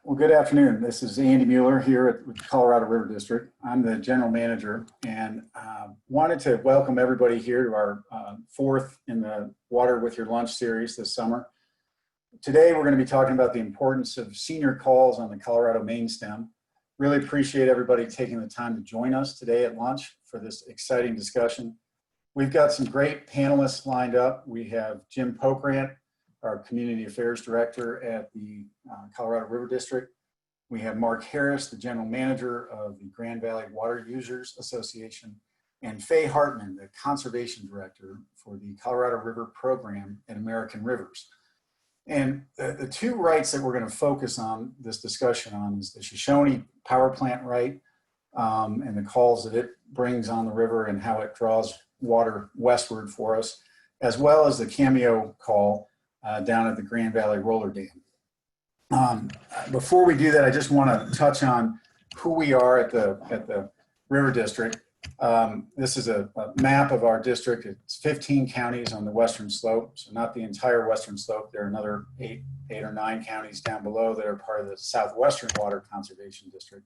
Well, good afternoon. This is Andy Mueller here at the Colorado River District. I'm the general manager and wanted to welcome everybody here to our fourth in the Water with Your Lunch series this summer. Today, we're going to be talking about the importance of senior calls on the Colorado main stem. Really appreciate everybody taking the time to join us today at lunch for this exciting discussion. We've got some great panelists lined up. We have Jim Pokrant, our Community Affairs Director at the Colorado River District. We have Mark Harris, the General Manager of the Grand Valley Water Users Association, and Faye Hartman, the Conservation Director for the Colorado River Program at American Rivers. And the two rights that we're going to focus on this discussion on is the Shoshone power plant right and the calls that it brings on the river and how it draws water westward for us, as well as the Cameo call down at the Grand Valley Roller Dam. Before we do that, I just want to touch on who we are at the River District. This is a map of our district. It's 15 counties on the western slope, so not the entire western slope. There are another eight or nine counties down below that are part of the Southwestern Water Conservation District.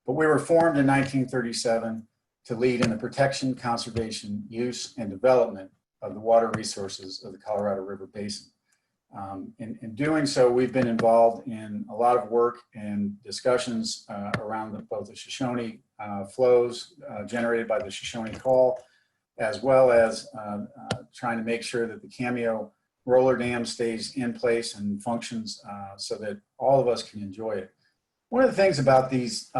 But we were formed in 1937 to lead in the protection, conservation, use, and development of the water resources of the Colorado River Basin. In doing so, we've been involved in a lot of work and discussions around both the Shoshone flows generated by the Shoshone call, as well as trying to make sure that the Cameo roller dam stays in place and functions so that all of us can enjoy it. One of the things about these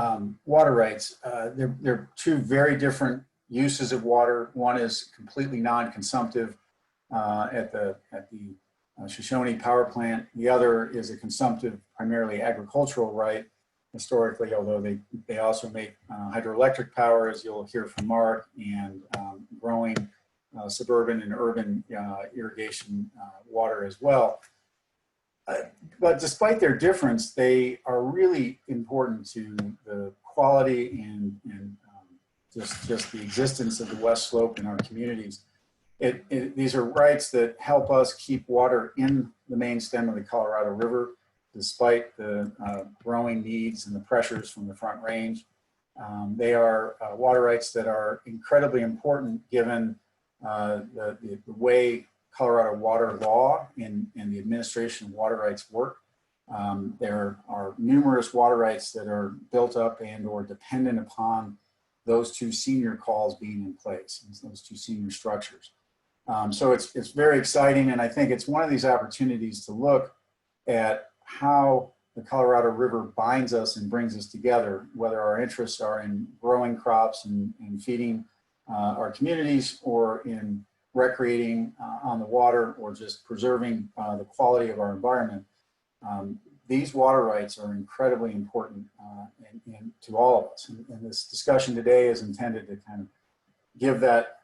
water rights, they're two very different uses of water. One is completely non-consumptive at the Shoshone power plant. The other is a consumptive, primarily agricultural right, historically, although they also make hydroelectric power, as you'll hear from Mark, and growing suburban and urban irrigation water as well. But despite their difference, they are really important to the quality and just the existence of the West Slope in our communities. These are rights that help us keep water in the main stem of the Colorado River, despite the growing needs and the pressures from the Front Range. They are water rights that are incredibly important given the way Colorado water law and the administration of water rights work. There are numerous water rights that are built up and or dependent upon those two senior calls being in place, those two senior structures. So it's very exciting, and I think it's one of these opportunities to look at how the Colorado River binds us and brings us together, whether our interests are in growing crops and feeding our communities, or in recreating on the water, or just preserving the quality of our environment. These water rights are incredibly important to all of us. And this discussion today is intended to kind of give that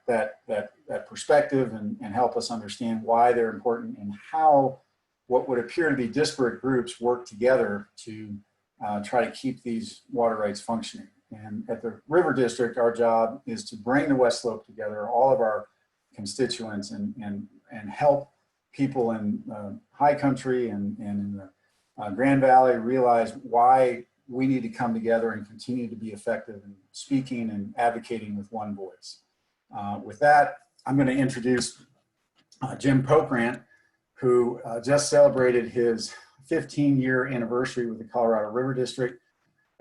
perspective and help us understand why they're important and how what would appear to be disparate groups work together to try to keep these water rights functioning. And at the River District, our job is to bring the West Slope together, all of our constituents, and help people in high country and in the Grand Valley realize why we need to come together and continue to be effective in speaking and advocating with one voice. With that, I'm going to introduce Jim Pokrant, who just celebrated his 15-year anniversary with the Colorado River District.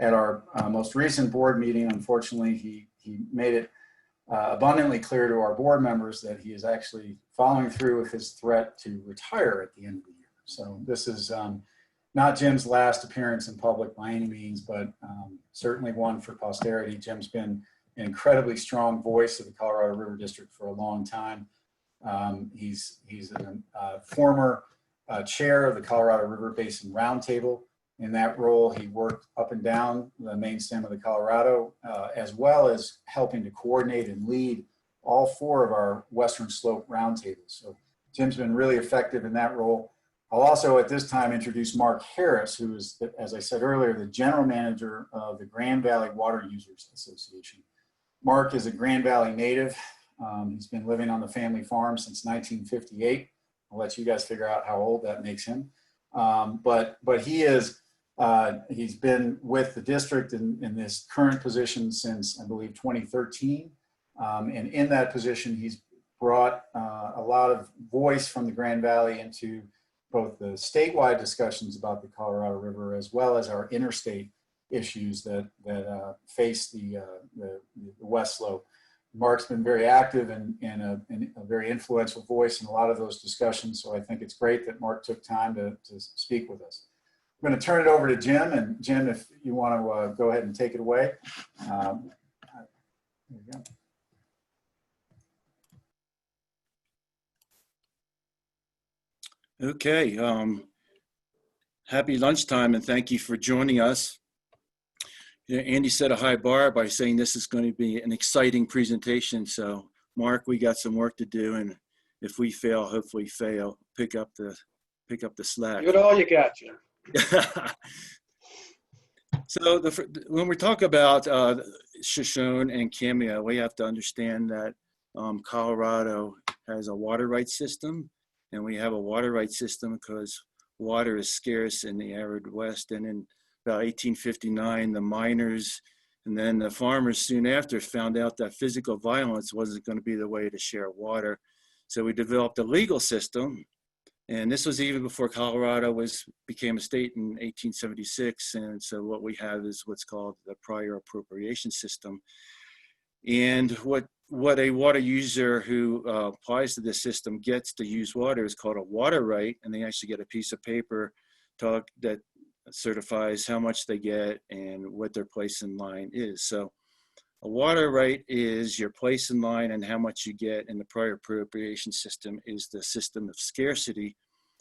At our most recent board meeting, unfortunately, he made it abundantly clear to our board members that he is actually following through with his threat to retire at the end of the year. So this is not Jim's last appearance in public by any means, but certainly one for posterity. Jim's been an incredibly strong voice of the Colorado River District for a long time. He's a former chair of the Colorado River Basin Roundtable. In that role, he worked up and down the main stem of the Colorado, as well as helping to coordinate and lead all 4 of our Western Slope roundtables. So Jim's been really effective in that role. I'll also at this time introduce Mark Harris, who is, as I said earlier, the general manager of the Grand Valley Water Users Association. Mark is a Grand Valley native. He's been living on the family farm since 1958. I'll let you guys figure out how old that makes him. But he is, he's been with the district in this current position since, I believe, 2013. And in that position, he's brought a lot of voice from the Grand Valley into both the statewide discussions about the Colorado River, as well as our interstate issues that face the West Slope. Mark's been very active and a very influential voice in a lot of those discussions. So I think it's great that Mark took time to speak with us. I'm going to turn it over to Jim. And Jim, if you want to go ahead and take it away. There you go. Okay, happy lunchtime and thank you for joining us. Yeah, Andy set a high bar by saying this is going to be an exciting presentation. So Mark, we got some work to do, and if we fail, hopefully fail, pick up the slack. Good all you got, Jim. So when we talk about Shoshone and Cameo, we have to understand that Colorado has a water rights system. And we have a water rights system because water is scarce in the arid West. And in about 1859, the miners and then the farmers soon after found out that physical violence wasn't going to be the way to share water. So we developed a legal system. And this was even before Colorado became a state in 1876. And so what we have is what's called the prior appropriation system. And what a water user who applies to this system gets to use water is called a water right, and they actually get a piece of paper that certifies how much they get and what their place in line is. So a water right is your place in line and how much you get, and the prior appropriation system is the system of scarcity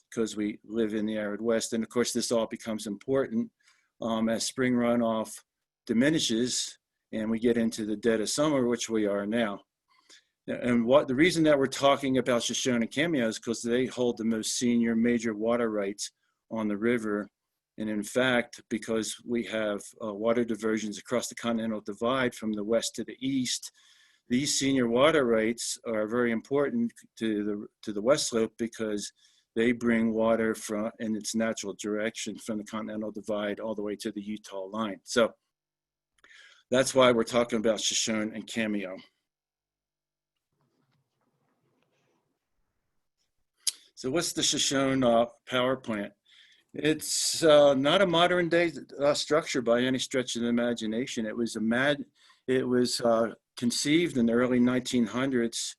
because we live in the arid West. And of course, this all becomes important as spring runoff diminishes and we get into the dead of summer, which we are now. And the reason that we're talking about Shoshone and Cameo is because they hold the most senior major water rights on the river. And in fact, because we have water diversions across the Continental Divide from the west to the east, these senior water rights are very important to the West Slope because they bring water in its natural direction from the Continental Divide all the way to the Utah line. So that's why we're talking about Shoshone and Cameo. So what's the Shoshone power plant? It's not a modern day structure by any stretch of the imagination. It was conceived in the early 1900s,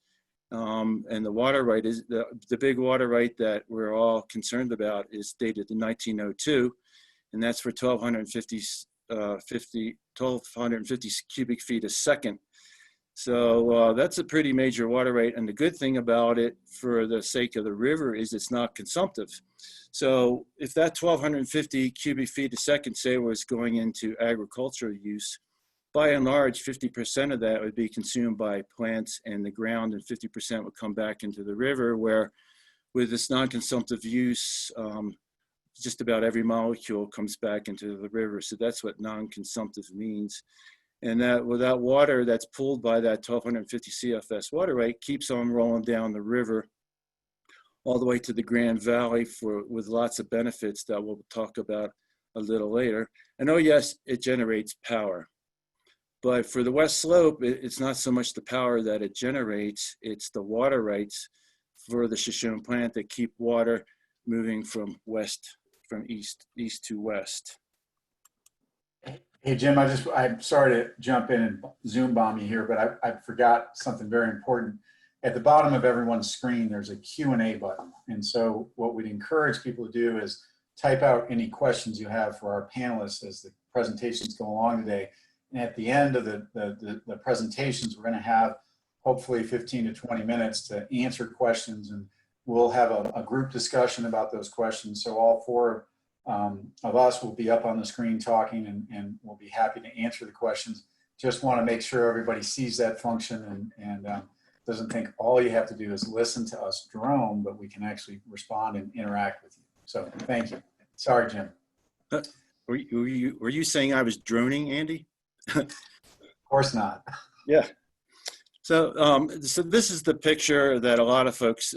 and the water right is the big water right that we're all concerned about is dated in 1902, and that's for 1,250 cubic feet a second. So that's a pretty major water right. And the good thing about it for the sake of the river is it's not consumptive. So if that 1,250 cubic feet a second, say, was going into agricultural use, by and large, 50% of that would be consumed by plants and the ground, and 50% would come back into the river, where with this non-consumptive use, just about every molecule comes back into the river. So that's what non-consumptive means. And that without water that's pulled by that 1,250 CFS water rate keeps on rolling down the river all the way to the Grand Valley with lots of benefits that we'll talk about a little later. And oh yes, it generates power. But for the West Slope, it's not so much the power that it generates, it's the water rights for the Shoshone plant that keep water moving from east to west. Hey, Jim, I'm sorry to jump in and Zoom bomb you here, but I forgot something very important. At the bottom of everyone's screen, there's a Q&A button. And so what we'd encourage people to do is type out any questions you have for our panelists as the presentations go along today. And at the end of the presentations, we're going to have hopefully 15 to 20 minutes to answer questions, and we'll have a group discussion about those questions. So all four of us will be up on the screen talking, and we'll be happy to answer the questions. Just want to make sure everybody sees that function and doesn't think all you have to do is listen to us drone, but we can actually respond and interact with you. So thank you. Sorry, Jim. Were you saying I was droning, Andy? Of course not. Yeah. So, so this is the picture that a lot of folks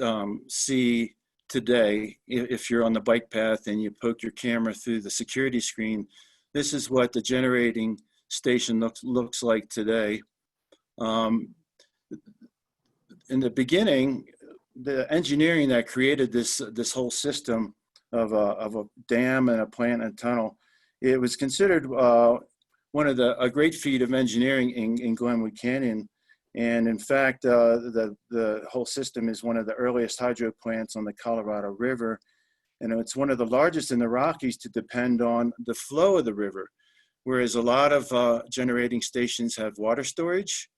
see today. If you're on the bike path and you poke your camera through the security screen, this is what the generating station looks like today. In the beginning, the engineering that created this whole system of a dam and a plant and tunnel, it was considered one of a great feat of engineering in Glenwood Canyon. And in fact, the whole system is one of the earliest hydro plants on the Colorado River. And it's one of the largest in the Rockies to depend on the flow of the river. Whereas a lot of generating stations have water storage,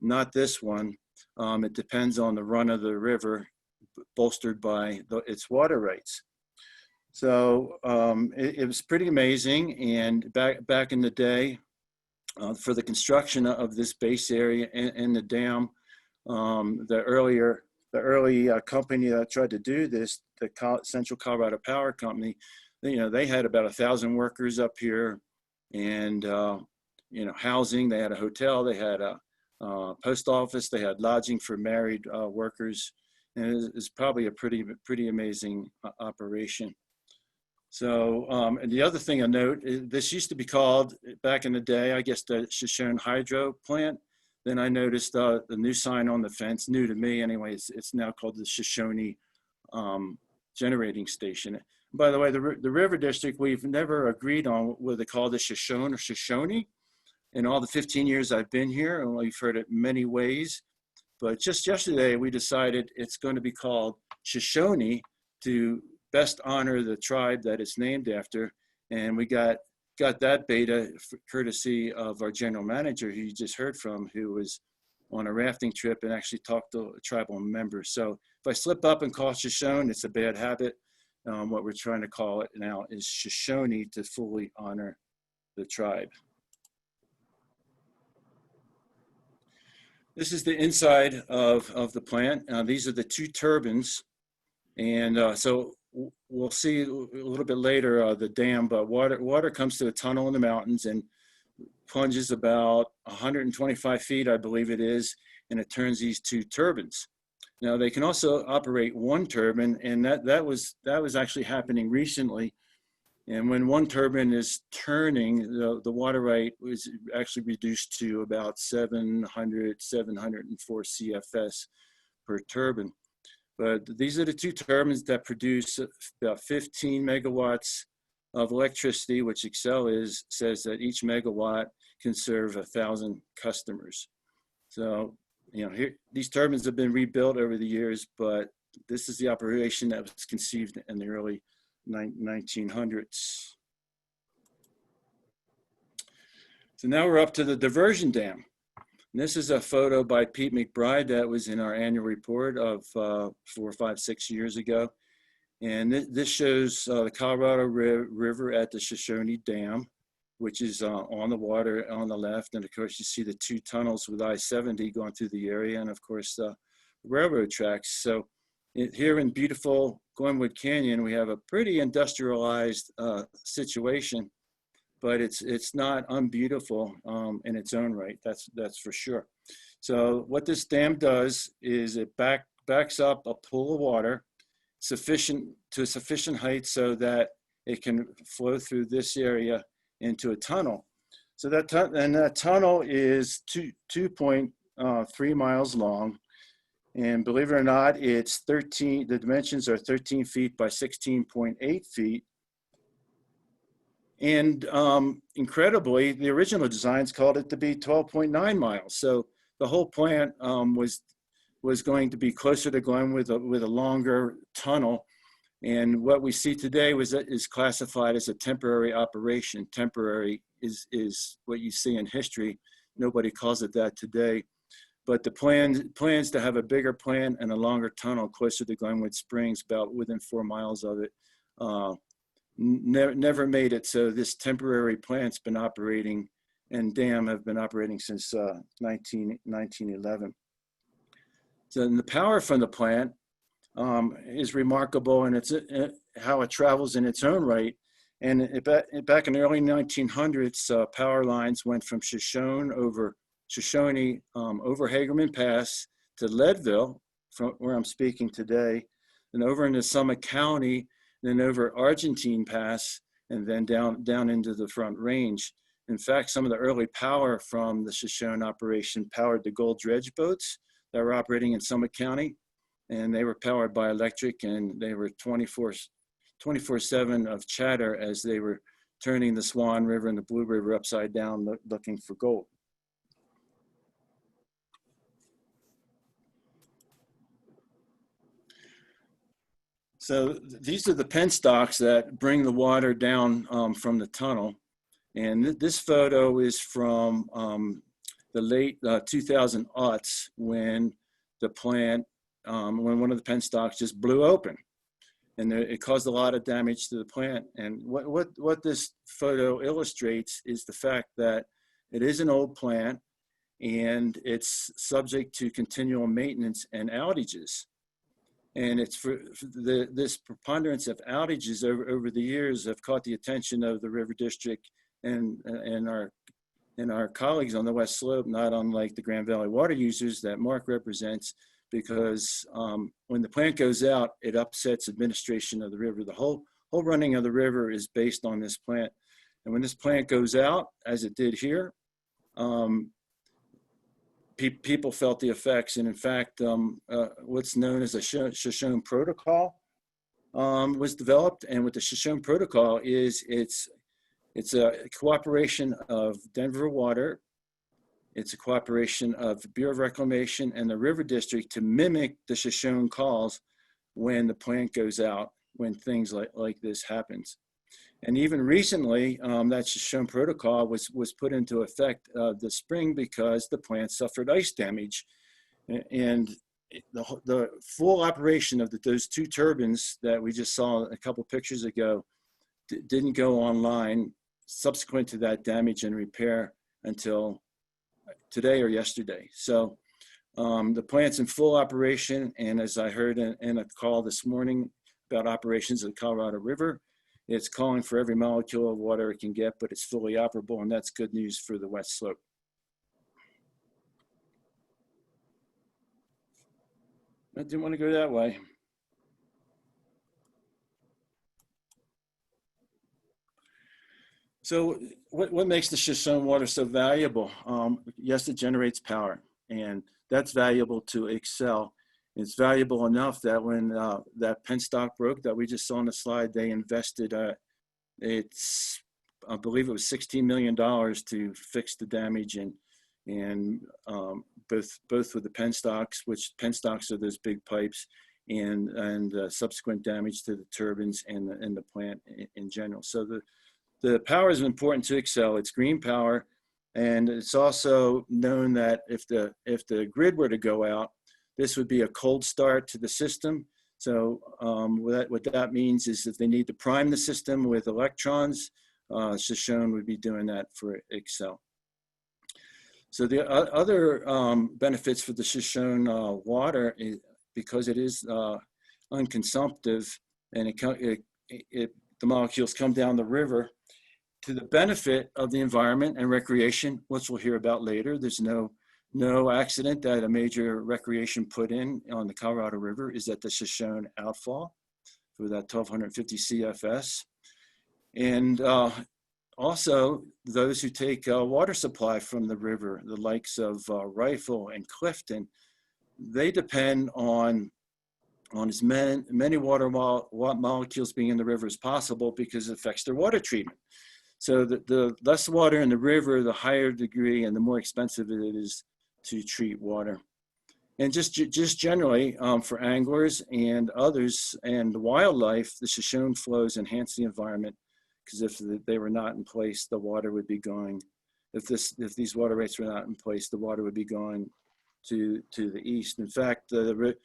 not this one. It depends on the run of the river, bolstered by its water rights. So it was pretty amazing. And back in the day, for the construction of this base area and the dam, the early company that tried to do this, the Central Colorado Power Company, they had about 1,000 workers up here, and housing. They had a hotel, they had a post office, they had lodging for married workers, and it's probably a pretty amazing operation. So, and the other thing I note, this used to be called, back in the day, I guess, the Shoshone Hydro Plant. Then I noticed the new sign on the fence, new to me anyway, it's now called the Shoshone Generating Station. By the way, the River District, we've never agreed on whether they call this Shoshone or Shoshone. In all the 15 years I've been here, and we've heard it many ways, but just yesterday we decided it's going to be called Shoshone to best honor the tribe that it's named after. And we got that beta courtesy of our general manager, who you just heard from, who was on a rafting trip and actually talked to tribal members. So if I slip up and call Shoshone, it's a bad habit. What we're trying to call it now is Shoshone to fully honor the tribe. This is the inside of the plant. These are the two turbines. And so we'll see a little bit later the dam, but water comes to a tunnel in the mountains and plunges about 125 feet, I believe it is, and it turns these two turbines. Now they can also operate one turbine, and that was actually happening recently. And when one turbine is turning, the water right was actually reduced to about 704 CFS per turbine. But these are the two turbines that produce about 15 megawatts of electricity, which Excel says that each megawatt can serve 1,000 customers. So, here, these turbines have been rebuilt over the years, but this is the operation that was conceived in the early 1900s. So now we're up to the diversion dam. And this is a photo by Pete McBride that was in our annual report of 4, 5, 6 years ago. And this shows the Colorado River at the Shoshone Dam, which is on the water on the left. And of course, you see the two tunnels with I-70 going through the area, and of course, the railroad tracks. So here in beautiful Glenwood Canyon, we have a pretty industrialized situation, but it's not unbeautiful in its own right. That's for sure. So what this dam does is it backs up a pool of water to a sufficient height so that it can flow through this area into a tunnel. So that tunnel is 2.3 miles long. And believe it or not, the dimensions are 13 feet by 16.8 feet. And incredibly, the original designs called it to be 12.9 miles. So the whole plant was going to be closer to Glen with a longer tunnel. And what we see today is classified as a temporary operation. Temporary is what you see in history. Nobody calls it that today. But the plans to have a bigger plant and a longer tunnel closer to Glenwood Springs, about within 4 miles of it, never made it. So this temporary plant's been operating, and dam have been operating since 1911. So the power from the plant is remarkable, and it's how it travels in its own right. And back in the early 1900s, power lines went from Shoshone over Hagerman Pass to Leadville, from where I'm speaking today, and over into Summit County, then over Argentine Pass, and then down into the Front Range. In fact, some of the early power from the Shoshone operation powered the gold dredge boats that were operating in Summit County, and they were powered by electric, and they were 24/7 of chatter as they were turning the Swan River and the Blue River upside down looking for gold. So these are the penstocks that bring the water down from the tunnel. And this photo is from the late 2000 aughts when the plant, when one of the penstocks just blew open. And it caused a lot of damage to the plant. And what this photo illustrates is the fact that it is an old plant and it's subject to continual maintenance and outages. And it's for this preponderance of outages over the years have caught the attention of the River District and our colleagues on the West Slope, not unlike the Grand Valley water users that Mark represents, because when the plant goes out, it upsets administration of the river. The whole running of the river is based on this plant. And when this plant goes out, as it did here, people felt the effects. And in fact, what's known as a Shoshone protocol was developed. And what the Shoshone protocol is, it's a cooperation of Denver Water. It's a cooperation of the Bureau of Reclamation and the River District to mimic the Shoshone calls when the plant goes out, when things like this happens. And even recently, that Shoshone protocol was put into effect this spring because the plant suffered ice damage. And the full operation of those 2 turbines that we just saw a couple pictures ago didn't go online subsequent to that damage and repair until today or yesterday. So the plant's in full operation. And as I heard in a call this morning about operations of the Colorado River, it's calling for every molecule of water it can get, but it's fully operable, and that's good news for the West Slope. I didn't want to go that way. So what makes the Shoshone water so valuable? Yes, it generates power, and that's valuable to Excel. It's valuable enough that when that penstock broke that we just saw on the slide, they invested, I believe it was $16 million to fix the damage, and both with the penstocks, which penstocks are those big pipes, and subsequent damage to the turbines and the plant in general. So the power is important to Excel. It's green power, and it's also known that if the grid were to go out, this would be a cold start to the system. So what that means is if they need to prime the system with electrons, Shoshone would be doing that for Excel. So the other benefits for the Shoshone water is because it is unconsumptive, and the molecules come down the river to the benefit of the environment and recreation, which we'll hear about later. There's no accident that a major recreation put in on the Colorado River is at the Shoshone outfall for that 1250 CFS. And also those who take water supply from the river, the likes of Rifle and Clifton, they depend on as many water molecules being in the river as possible because it affects their water treatment. So the less water in the river, the higher degree and the more expensive it is to treat water. And just generally for anglers and others and wildlife, the Shoshone flows enhance the environment, because if they were not in place, the water would be going. If these water rights were not in place, the water would be going to the east. In fact, the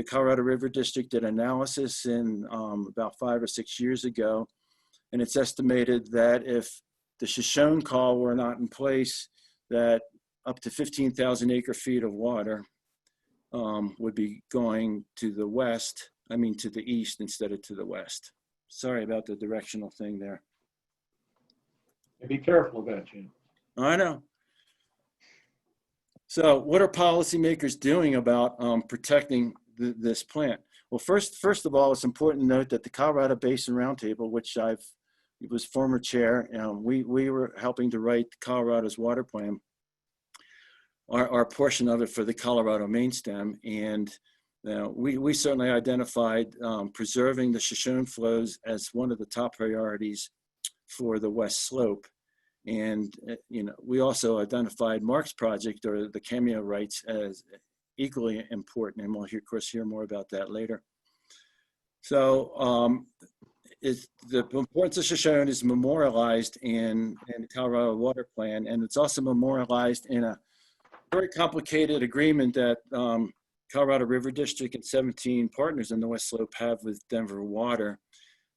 Colorado River District did analysis in about 5 or 6 years ago, and it's estimated that if the Shoshone call were not in place, that up to 15,000 acre-feet of water would be going to the west, to the east instead of to the west. Sorry about the directional thing there. And be careful of that, Jim. I know. So what are policymakers doing about protecting this plant? Well, first of all, it's important to note that the Colorado Basin Roundtable, which was former chair, we were helping to write Colorado's water plan, our portion of it for the Colorado main stem. And we certainly identified preserving the Shoshone flows as one of the top priorities for the West Slope. And we also identified Mark's project, or the Cameo rights, as equally important, and we'll of course hear more about that later. So the importance of Shoshone is memorialized in the Colorado Water Plan, and it's also memorialized in a very complicated agreement that Colorado River District and 17 partners in the West Slope have with Denver Water,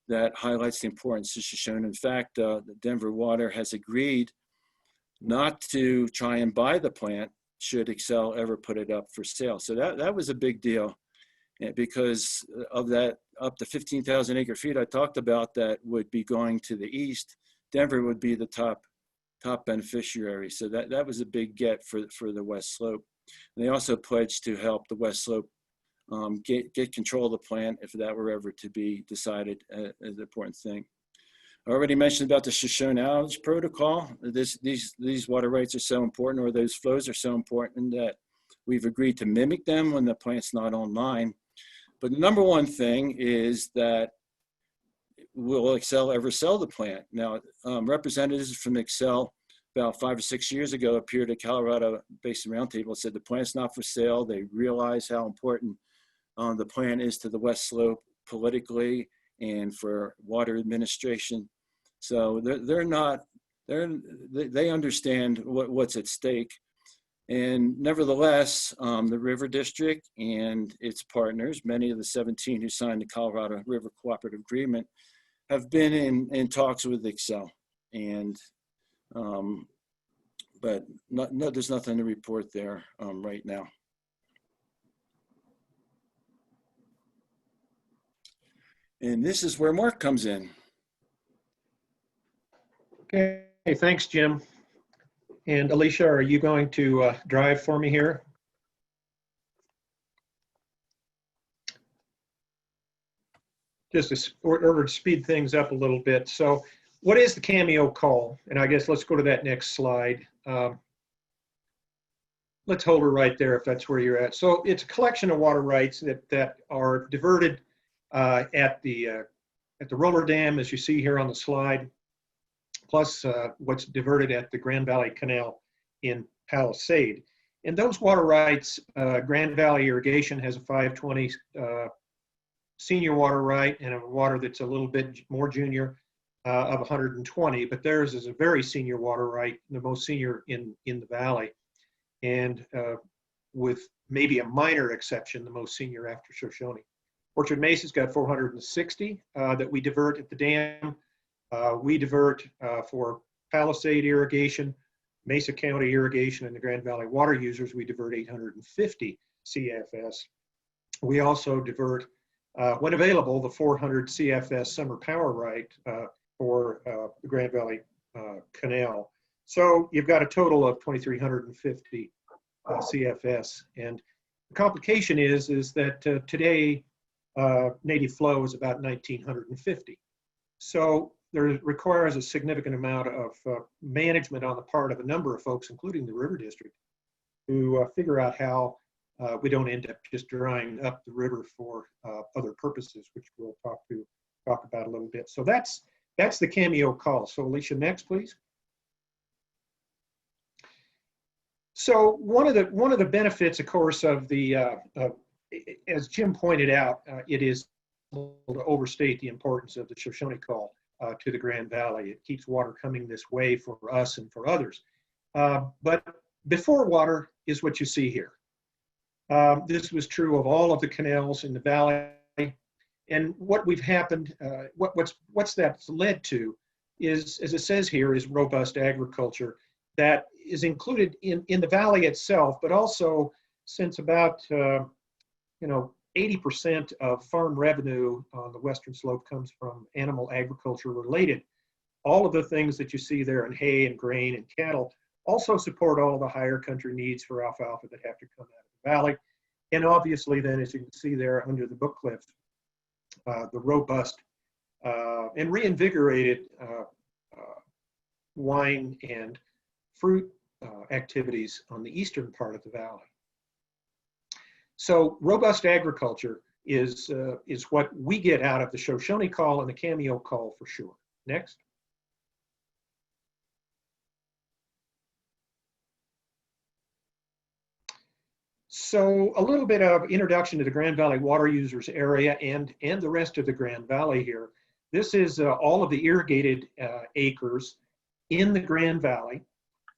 that highlights the importance of Shoshone. In fact, the Denver Water has agreed not to try and buy the plant should Xcel ever put it up for sale. So that was a big deal, because of that up to 15,000 acre-feet I talked about that would be going to the east, Denver would be the top beneficiary. So that was a big get for the West Slope. And they also pledged to help the West Slope get control of the plant if that were ever to be decided as an important thing. I already mentioned about the Shoshone outage protocol. These water rights are so important, or those flows are so important, that we've agreed to mimic them when the plant's not online. But the number one thing is that, will Xcel ever sell the plant? Now, representatives from Xcel about 5 or 6 years ago appeared at Colorado Basin Roundtable and said the plant's not for sale. They realize how important the plant is to the West Slope politically and for water administration. So they understand what's at stake. And nevertheless, the River District and its partners, many of the 17 who signed the Colorado River Cooperative Agreement, have been in talks with Xcel. And but there's nothing to report there right now. And this is where Mark comes in. Okay, thanks, Jim. And Alicia, are you going to drive for me here? Just in order to speed things up a little bit. So what is the Cameo call? And I guess let's go to that next slide. Let's hold her right there if that's where you're at. So it's a collection of water rights that are diverted at the roller dam, as you see here on the slide, plus what's diverted at the Grand Valley Canal in Palisade. And those water rights, Grand Valley Irrigation has a 520 senior water right, and a water that's a little bit more junior of 120, but theirs is a very senior water right, the most senior in the valley, and with maybe a minor exception, the most senior after Shoshone. Orchard Mesa's got 460 that we divert at the dam. We divert for Palisade irrigation, Mesa County irrigation, and the Grand Valley water users, we divert 850 CFS. We also divert, when available, the 400 CFS summer power right for the Grand Valley Canal. So you've got a total of 2,350 CFS. And the complication is that today, native flow is about 1,950. So there requires a significant amount of management on the part of a number of folks, including the River District, to figure out how we don't end up just drying up the river for other purposes, which we'll talk about a little bit. So that's the Cameo call. So Alicia, next, please. So one of the benefits, of course, of the as Jim pointed out, it is to overstate the importance of the Shoshone call to the Grand Valley. It keeps water coming this way for us and for others. But before water is what you see here. This was true of all of the canals in the valley. And what we've happened, what's that's led to is, as it says here, is robust agriculture that is included in the valley itself, but also since about 80% of farm revenue on the western slope comes from animal agriculture related. All of the things that you see there in hay and grain and cattle also support all the higher country needs for alfalfa that have to come out of the valley. And obviously then, as you can see there under the book cliff, the robust and reinvigorated wine and fruit activities on the eastern part of the valley. So robust agriculture is what we get out of the Shoshone call and the Cameo call for sure. Next. So a little bit of introduction to the Grand Valley water users area and the rest of the Grand Valley here. This is all of the irrigated acres in the Grand Valley.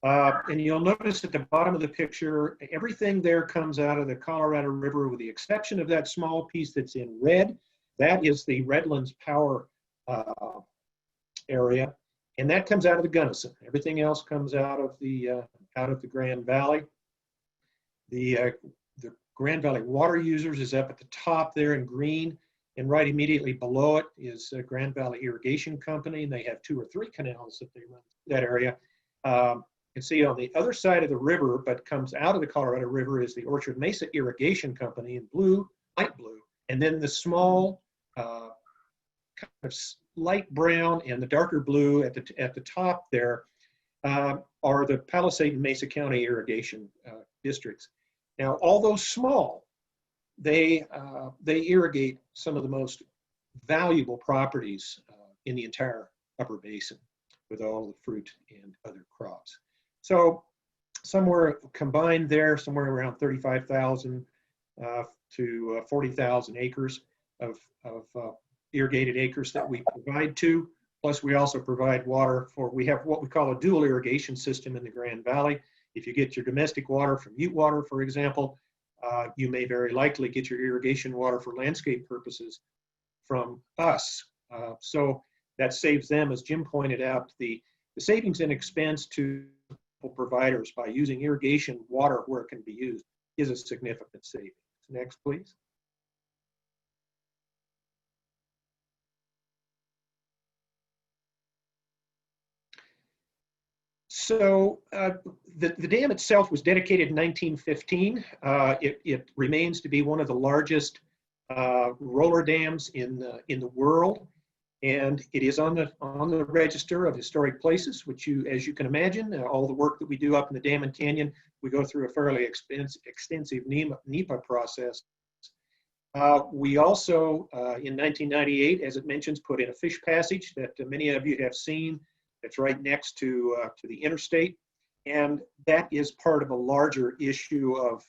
And you'll notice at the bottom of the picture, everything there comes out of the Colorado River with the exception of that small piece that's in red. That is the Redlands Power area. And that comes out of the Gunnison. Everything else comes out of the Grand Valley. The Grand Valley water users is up at the top there in green, and right immediately below it is Grand Valley Irrigation Company, and they have 2 or 3 canals that they run through that area. You can see on the other side of the river, but comes out of the Colorado River, is the Orchard Mesa Irrigation Company in blue, light blue, and then the small kind of light brown and the darker blue at the top there are the Palisade and Mesa County irrigation districts. Now, all those small, they irrigate some of the most valuable properties in the entire upper basin with all the fruit and other crops. So somewhere combined there, somewhere around 35,000 to 40,000 acres of irrigated acres that we provide to. Plus, we also provide water we have what we call a dual irrigation system in the Grand Valley. If you get your domestic water from Ute Water, for example, you may very likely get your irrigation water for landscape purposes from us. So that saves them, as Jim pointed out, the savings in expense to providers by using irrigation water where it can be used is a significant savings. Next, please. So the dam itself was dedicated in 1915. It remains to be one of the largest roller dams in the world, and it is on the register of historic places, which as you can imagine, all the work that we do up in the dam and canyon, we go through a fairly extensive NEPA process. We also, in 1998, as it mentions, put in a fish passage that many of you have seen. It's right next to the interstate, and that is part of a larger issue of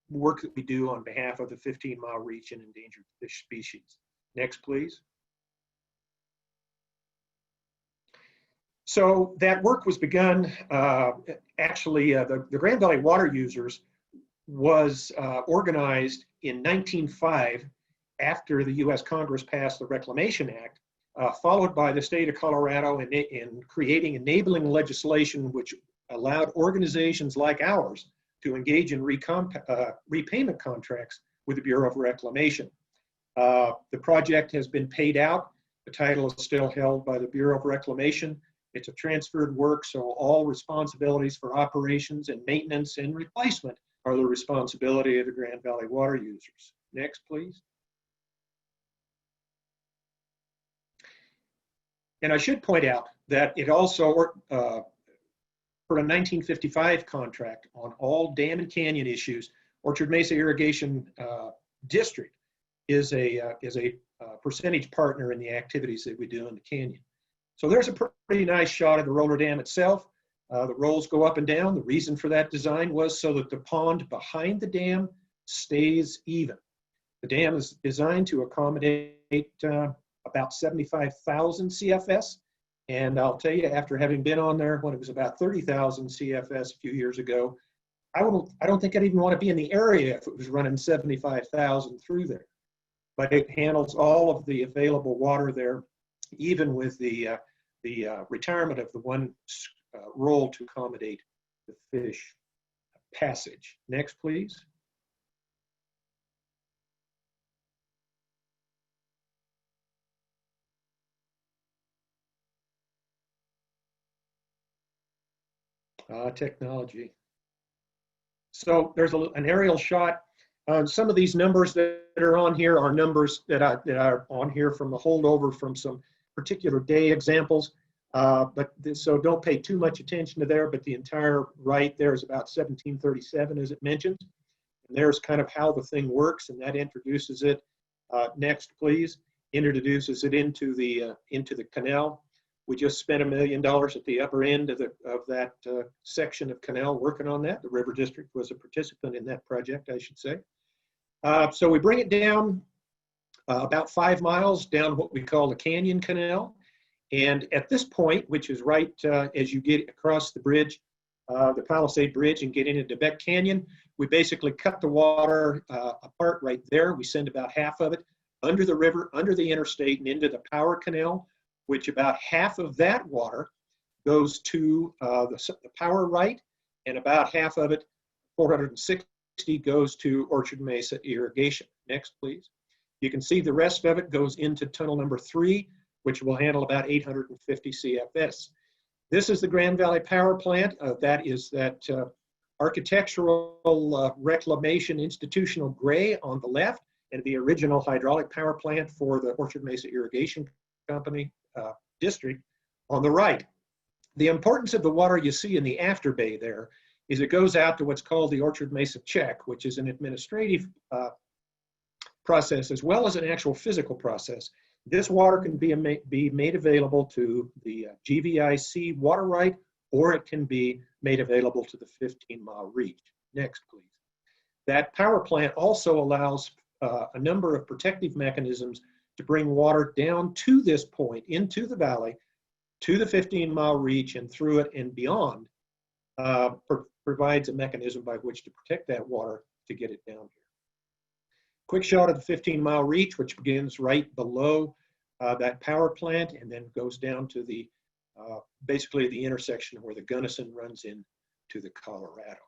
work that we do on behalf of the 15-mile reach and endangered fish species. Next, please. So that work was begun. Actually, the Grand Valley water users was organized in 1905 after the U.S. Congress passed the Reclamation Act. Followed by the state of Colorado in creating enabling legislation which allowed organizations like ours to engage in repayment contracts with the Bureau of Reclamation. The project has been paid out. The title is still held by the Bureau of Reclamation. It's a transferred work, so all responsibilities for operations and maintenance and replacement are the responsibility of the Grand Valley water users. Next, please. And I should point out that it also, for a 1955 contract on all dam and canyon issues, Orchard Mesa Irrigation District is a percentage partner in the activities that we do in the canyon. So there's a pretty nice shot of the roller dam itself. The rolls go up and down. The reason for that design was so that the pond behind the dam stays even. The dam is designed to accommodate about 75,000 CFS. And I'll tell you, after having been on there when it was about 30,000 CFS a few years ago, I don't think I'd even want to be in the area if it was running 75,000 through there. But it handles all of the available water there, even with the retirement of the one roll to accommodate the fish passage. Next, please. Technology. So there's an aerial shot. Some of these numbers that are on here are numbers that are on here from the holdover from some particular day examples. So don't pay too much attention to there, but the entire right there is about 1737, as it mentions. And there's kind of how the thing works, and that introduces it. Next, please. Introduces it into the canal. We just spent $1 million at the upper end of that section of canal working on that. The River District was a participant in that project, I should say. So we bring it down about 5 miles down what we call the Canyon Canal. And at this point, which is right as you get across the bridge, the Palisade Bridge, and get into Debec Canyon, we basically cut the water apart right there. We send about half of it under the river, under the interstate, and into the Power Canal, which about half of that water goes to the power right, and about half of it, 460, goes to Orchard Mesa irrigation. Next, please. You can see the rest of it goes into tunnel number 3, which will handle about 850 CFS. This is the Grand Valley Power Plant. That is that architectural reclamation institutional gray on the left, and the original hydraulic power plant for the Orchard Mesa Irrigation Company district on the right. The importance of the water you see in the after bay there is it goes out to what's called the Orchard Mesa check, which is an administrative process as well as an actual physical process. This water can be made available to the GVIC water right, or it can be made available to the 15-mile reach. Next, please. That power plant also allows a number of protective mechanisms to bring water down to this point, into the valley, to the 15-mile reach and through it and beyond, provides a mechanism by which to protect that water to get it down here. Quick shot of the 15-mile reach, which begins right below that power plant and then goes down to the, basically the intersection where the Gunnison runs into the Colorado.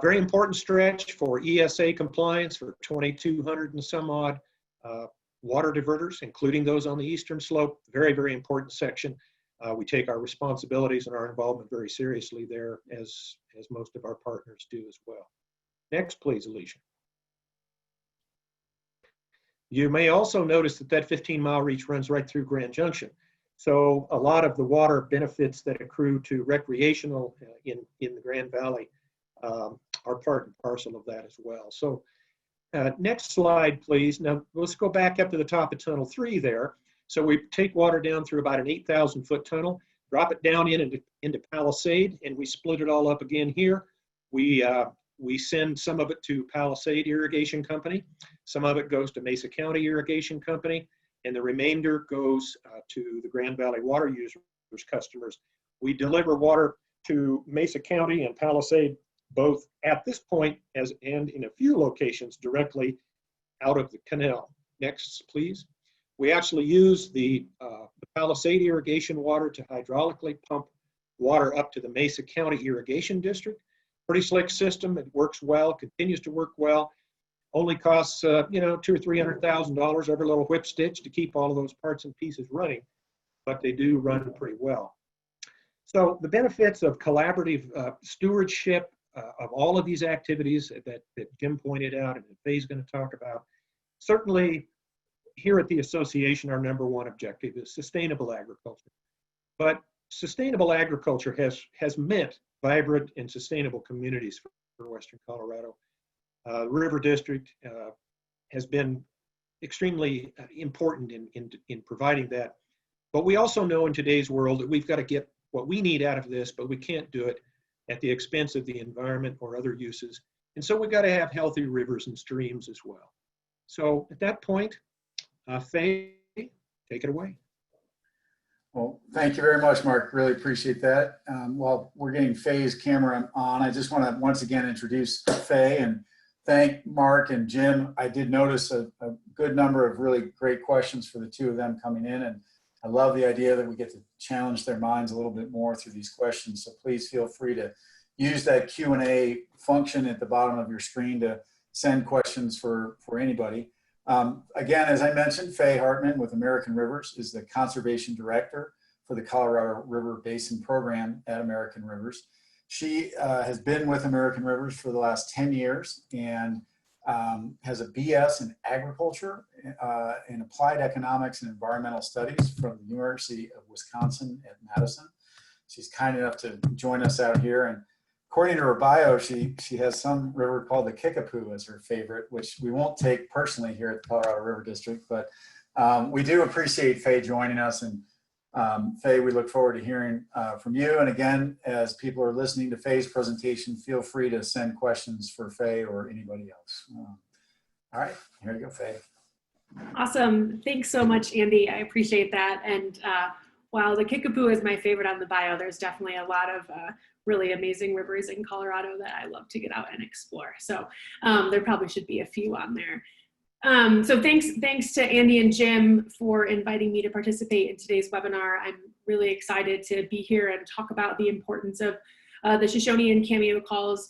Very important stretch for ESA compliance for 2,200 and some odd water diverters, including those on the eastern slope. Very, very important section. We take our responsibilities and our involvement very seriously there, as most of our partners do as well. Next, please, Alicia. You may also notice that that 15-mile reach runs right through Grand Junction. So a lot of the water benefits that accrue to recreational in the Grand Valley are part and parcel of that as well. So next slide, please. Now let's go back up to the top of Tunnel 3 there. So we take water down through about an 8,000-foot tunnel, drop it down into Palisade, and we split it all up again here. We send some of it to Palisade Irrigation Company. Some of it goes to Mesa County Irrigation Company, and the remainder goes to the Grand Valley water users customers. We deliver water to Mesa County and Palisade both at this point and in a few locations directly out of the canal. Next, please. We actually use the Palisade irrigation water to hydraulically pump water up to the Mesa County Irrigation District. Pretty slick system. It works well, continues to work well. Only costs, $200,000 or $300,000 every little whip stitch to keep all of those parts and pieces running, but they do run pretty well. So the benefits of collaborative stewardship of all of these activities that Jim pointed out and that Faye's going to talk about, certainly here at the association, our #1 objective is sustainable agriculture. But sustainable agriculture has meant vibrant and sustainable communities for Western Colorado. The River District has been extremely important in providing that. But we also know in today's world that we've got to get what we need out of this, but we can't do it at the expense of the environment or other uses. And so we've got to have healthy rivers and streams as well. So at that point, Faye, take it away. Well, thank you very much, Mark. Really appreciate that. While we're getting Faye's camera on, I just want to once again introduce Faye and thank Mark and Jim. I did notice a good number of really great questions for the two of them coming in, and I love the idea that we get to challenge their minds a little bit more through these questions. So please feel free to use that Q&A function at the bottom of your screen to send questions for anybody. Again, as I mentioned, Faye Hartman with American Rivers is the Conservation Director for the Colorado River Basin Program at American Rivers. She has been with American Rivers for the last 10 years and has a BS in agriculture in applied economics and environmental studies from the University of Wisconsin at Madison. She's kind enough to join us out here, and according to her bio, she has some river called the Kickapoo as her favorite, which we won't take personally here at the Colorado River District, but we do appreciate Faye joining us. And Faye, we look forward to hearing from you. And again, as people are listening to Faye's presentation, feel free to send questions for Faye or anybody else. All right, here you go, Faye. Awesome. Thanks so much, Andy. I appreciate that. And while the Kickapoo is my favorite on the bio, there's definitely a lot of really amazing rivers in Colorado that I love to get out and explore. So there probably should be a few on there. So thanks to Andy and Jim for inviting me to participate in today's webinar. I'm really excited to be here and talk about the importance of the Shoshone and Cameo calls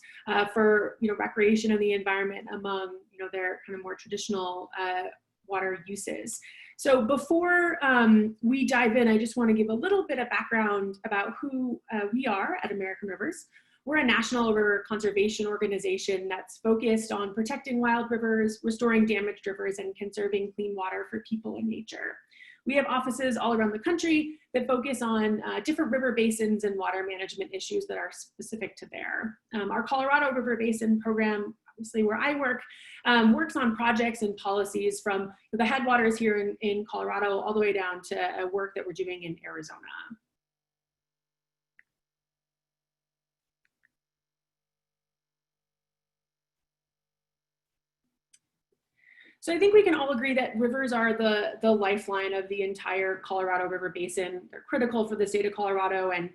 for recreation and the environment among their kind of more traditional water uses. So before we dive in, I just want to give a little bit of background about who we are at American Rivers. We're a national river conservation organization that's focused on protecting wild rivers, restoring damaged rivers, and conserving clean water for people and nature. We have offices all around the country that focus on different river basins and water management issues that are specific to there. Our Colorado River Basin program, obviously where I work, works on projects and policies from the headwaters here in Colorado all the way down to work that we're doing in Arizona. So I think we can all agree that rivers are the lifeline of the entire Colorado River Basin. They're critical for the state of Colorado, and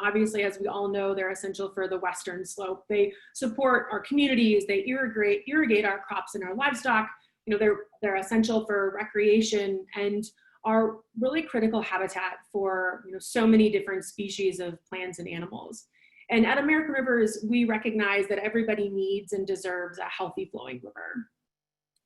obviously, as we all know, they're essential for the western slope. They support our communities, they irrigate our crops and our livestock. They're essential for recreation and are really critical habitat for so many different species of plants and animals. And at American Rivers, we recognize that everybody needs and deserves a healthy flowing river.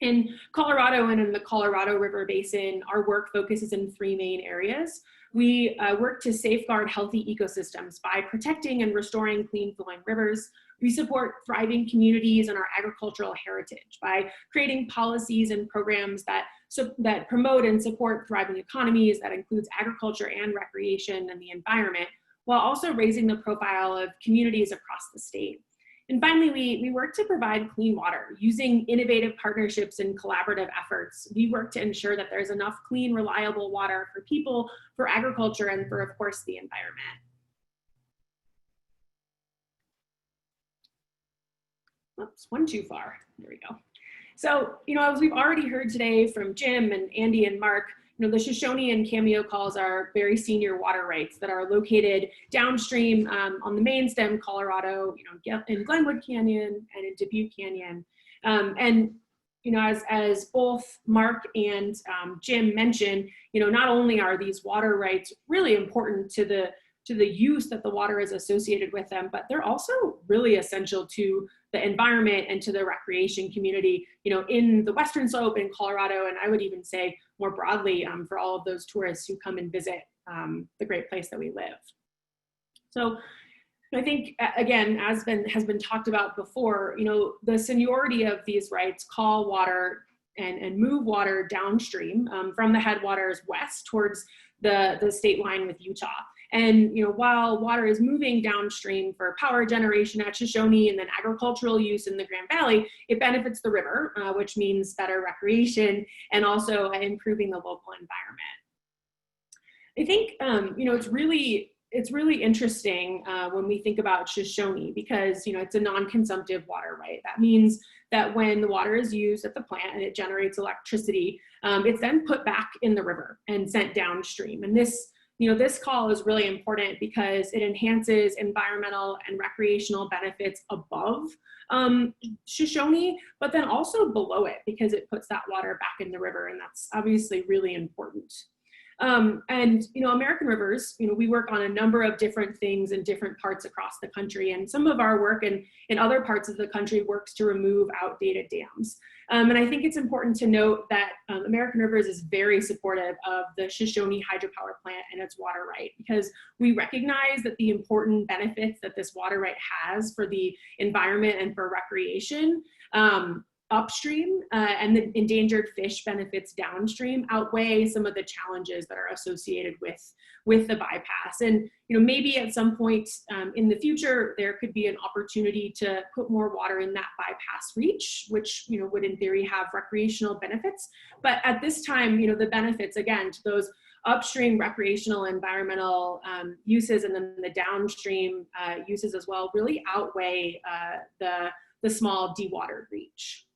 In Colorado and in the Colorado River Basin, our work focuses in three main areas. We work to safeguard healthy ecosystems by protecting and restoring clean flowing rivers. We support thriving communities and our agricultural heritage by creating policies and programs that promote and support thriving economies that includes agriculture and recreation and the environment, while also raising the profile of communities across the state. And finally, we work to provide clean water using innovative partnerships and collaborative efforts. We work to ensure that there's enough clean, reliable water for people, for agriculture, and for, of course, the environment. Oops, one too far. There we go. So, as we've already heard today from Jim and Andy and Mark, the Shoshone and Cameo calls are very senior water rights that are located downstream on the main stem, Colorado, in Glenwood Canyon and in Dubuque Canyon. As both Mark and Jim mentioned, not only are these water rights really important to the use that the water is associated with them, but they're also really essential to the environment and to the recreation community, in the Western Slope in Colorado, and I would even say more broadly for all of those tourists who come and visit the great place that we live. So I think, again, as has been talked about before, the seniority of these rights call water and move water downstream from the headwaters west towards the state line with Utah. And while water is moving downstream for power generation at Shoshone and then agricultural use in the Grand Valley, it benefits the river, which means better recreation and also improving the local environment. I think it's it's really interesting when we think about Shoshone because, you know, it's a non-consumptive water right. That means that when the water is used at the plant and it generates electricity, it's then put back in the river and sent downstream. And this, you know, this call is really important because it enhances environmental and recreational benefits above Shoshone, but then also below it because it puts that water back in the river, and that's obviously really important. And, you know, American Rivers, you know, we work on a number of different things in different parts across the country. And some of our work in other parts of the country works to remove outdated dams. And I think it's important to note that American Rivers is very supportive of the Shoshone hydropower plant and its water right, because we recognize that the important benefits that this water right has for the environment and for recreation upstream and the endangered fish benefits downstream outweigh some of the challenges that are associated with the bypass. And, you know, maybe at some point in the future, there could be an opportunity to put more water in that bypass reach, which, you know, would in theory have recreational benefits. But at this time, you know, the benefits, again, to those upstream recreational environmental uses and then the downstream uses as well really outweigh the small dewatered reach.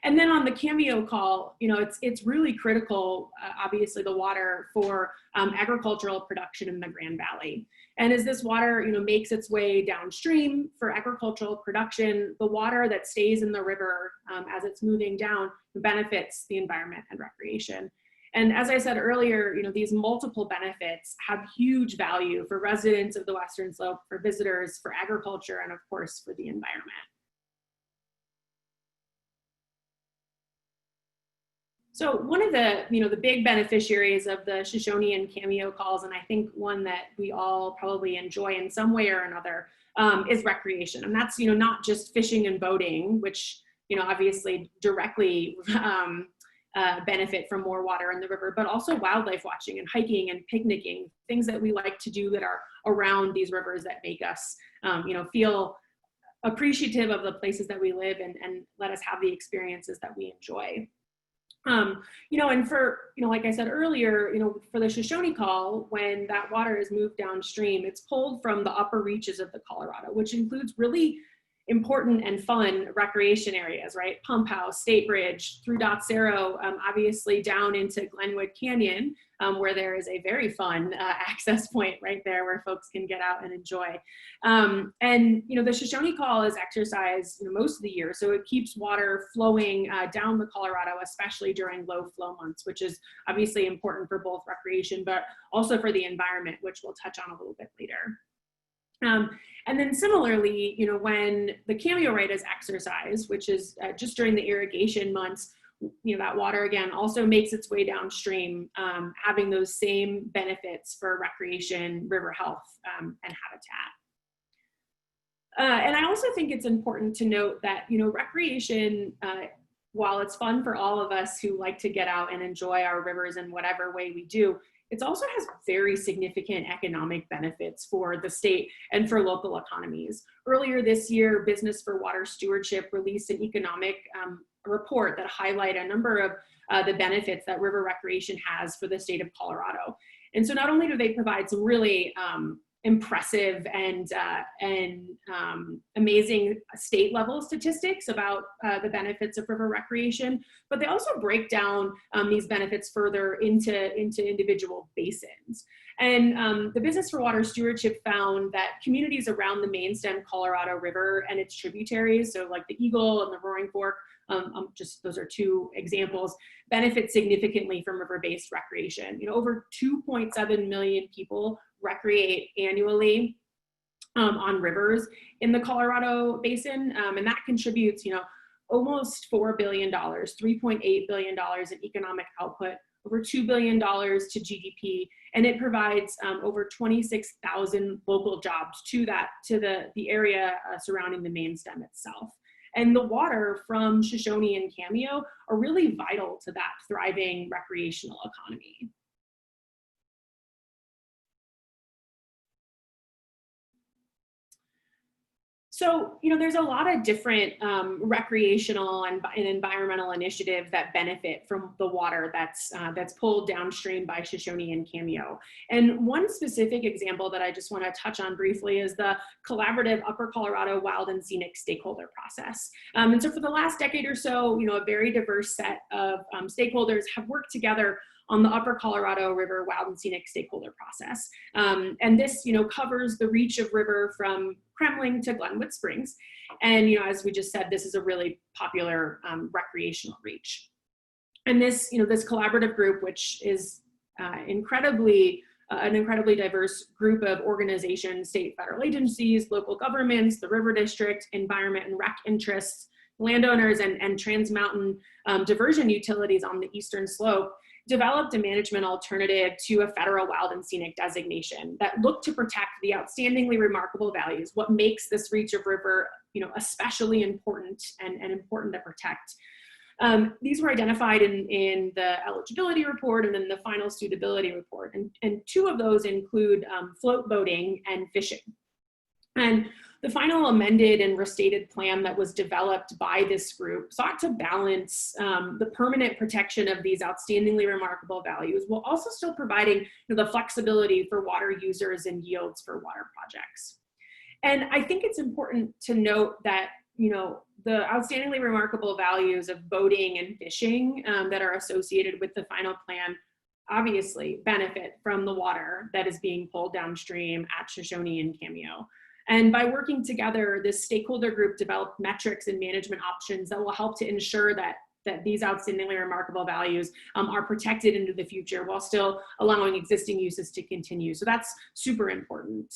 And then on the Cameo call, you know, it's really critical, obviously, the water for agricultural production in the Grand Valley. And as this water, you know, makes its way downstream for agricultural production, the water that stays in the river as it's moving down benefits the environment and recreation. And as I said earlier, you know, these multiple benefits have huge value for residents of the Western Slope, for visitors, for agriculture, and of course, for the environment. So one of the, you know, the big beneficiaries of the Shoshone and Cameo calls, and I think one that we all probably enjoy in some way or another, is recreation. And that's, you know, not just fishing and boating, which, you know, obviously directly benefit from more water in the river, but also wildlife watching and hiking and picnicking, things that we like to do that are around these rivers that make us, you know, feel appreciative of the places that we live and let us have the experiences that we enjoy. You know, and for, you know, like I said earlier, you know, for the Shoshone call, when that water is moved downstream, it's pulled from the upper reaches of the Colorado, which includes really important and fun recreation areas, right? Pump House, State Bridge, through Dotsero, obviously down into Glenwood Canyon, where there is a very fun access point right there where folks can get out and enjoy. And, you know, the Shoshone call is exercised, you know, most of the year, so it keeps water flowing down the Colorado, especially during low flow months, which is obviously important for both recreation, but also for the environment, which we'll touch on a little bit later. And then similarly, you know, when the Cameo right is exercised, which is just during the irrigation months, you know, that water again also makes its way downstream, having those same benefits for recreation, river health, and habitat. And I also think it's important to note that, you know, recreation, while it's fun for all of us who like to get out and enjoy our rivers in whatever way we do, it also has very significant economic benefits for the state and for local economies. Earlier this year, Business for Water Stewardship released an economic report that highlight a number of the benefits that river recreation has for the state of Colorado. And so not only do they provide some really impressive and amazing state level statistics about the benefits of river recreation, but they also break down these benefits further into individual basins. And the Business for Water Stewardship found that communities around the main stem Colorado River and its tributaries, so like the Eagle and the Roaring Fork, just those are two examples, benefit significantly from river-based recreation. You know, over 2.7 million people recreate annually on rivers in the Colorado Basin, and that contributes, you know, almost $4 billion, $3.8 billion in economic output, over $2 billion to GDP, and it provides over 26,000 local jobs to the area surrounding the main stem itself. And the water from Shoshone and Cameo are really vital to that thriving recreational economy. So, there's a lot of different recreational and environmental initiatives that benefit from the water that's pulled downstream by Shoshone and Cameo. And one specific example that I just want to touch on briefly is the collaborative Upper Colorado Wild and Scenic stakeholder process. And so for the last decade or so, a very diverse set of stakeholders have worked together on the Upper Colorado River Wild and Scenic stakeholder process. And this, covers the reach of river from Kremling to Glenwood Springs. And, as we just said, this is a really popular recreational reach. And this, this collaborative group, which is an incredibly diverse group of organizations, state, federal agencies, local governments, the River District, environment and rec interests, landowners, and trans-mountain diversion utilities on the eastern slope, developed a management alternative to a federal wild and scenic designation that looked to protect the outstandingly remarkable values, what makes this reach of river, especially important and important to protect. These were identified in the eligibility report and in the final suitability report. And two of those include float boating and fishing. And the final amended and restated plan that was developed by this group sought to balance the permanent protection of these outstandingly remarkable values while also still providing the flexibility for water users and yields for water projects. And I think it's important to note that the outstandingly remarkable values of boating and fishing that are associated with the final plan obviously benefit from the water that is being pulled downstream at Shoshone and Cameo. And by working together, this stakeholder group developed metrics and management options that will help to ensure that these outstandingly remarkable values are protected into the future while still allowing existing uses to continue. So that's super important.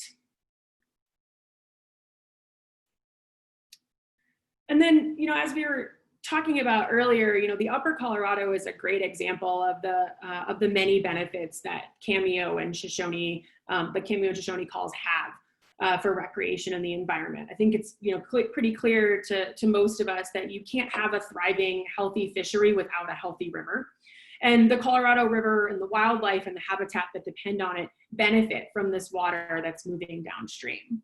And then, as we were talking about earlier, the Upper Colorado is a great example of the many benefits that Cameo and Shoshone, the Cameo and Shoshone calls have. For recreation and the environment. I think it's pretty clear to most of us that you can't have a thriving, healthy fishery without a healthy river. And the Colorado River and the wildlife and the habitat that depend on it benefit from this water that's moving downstream.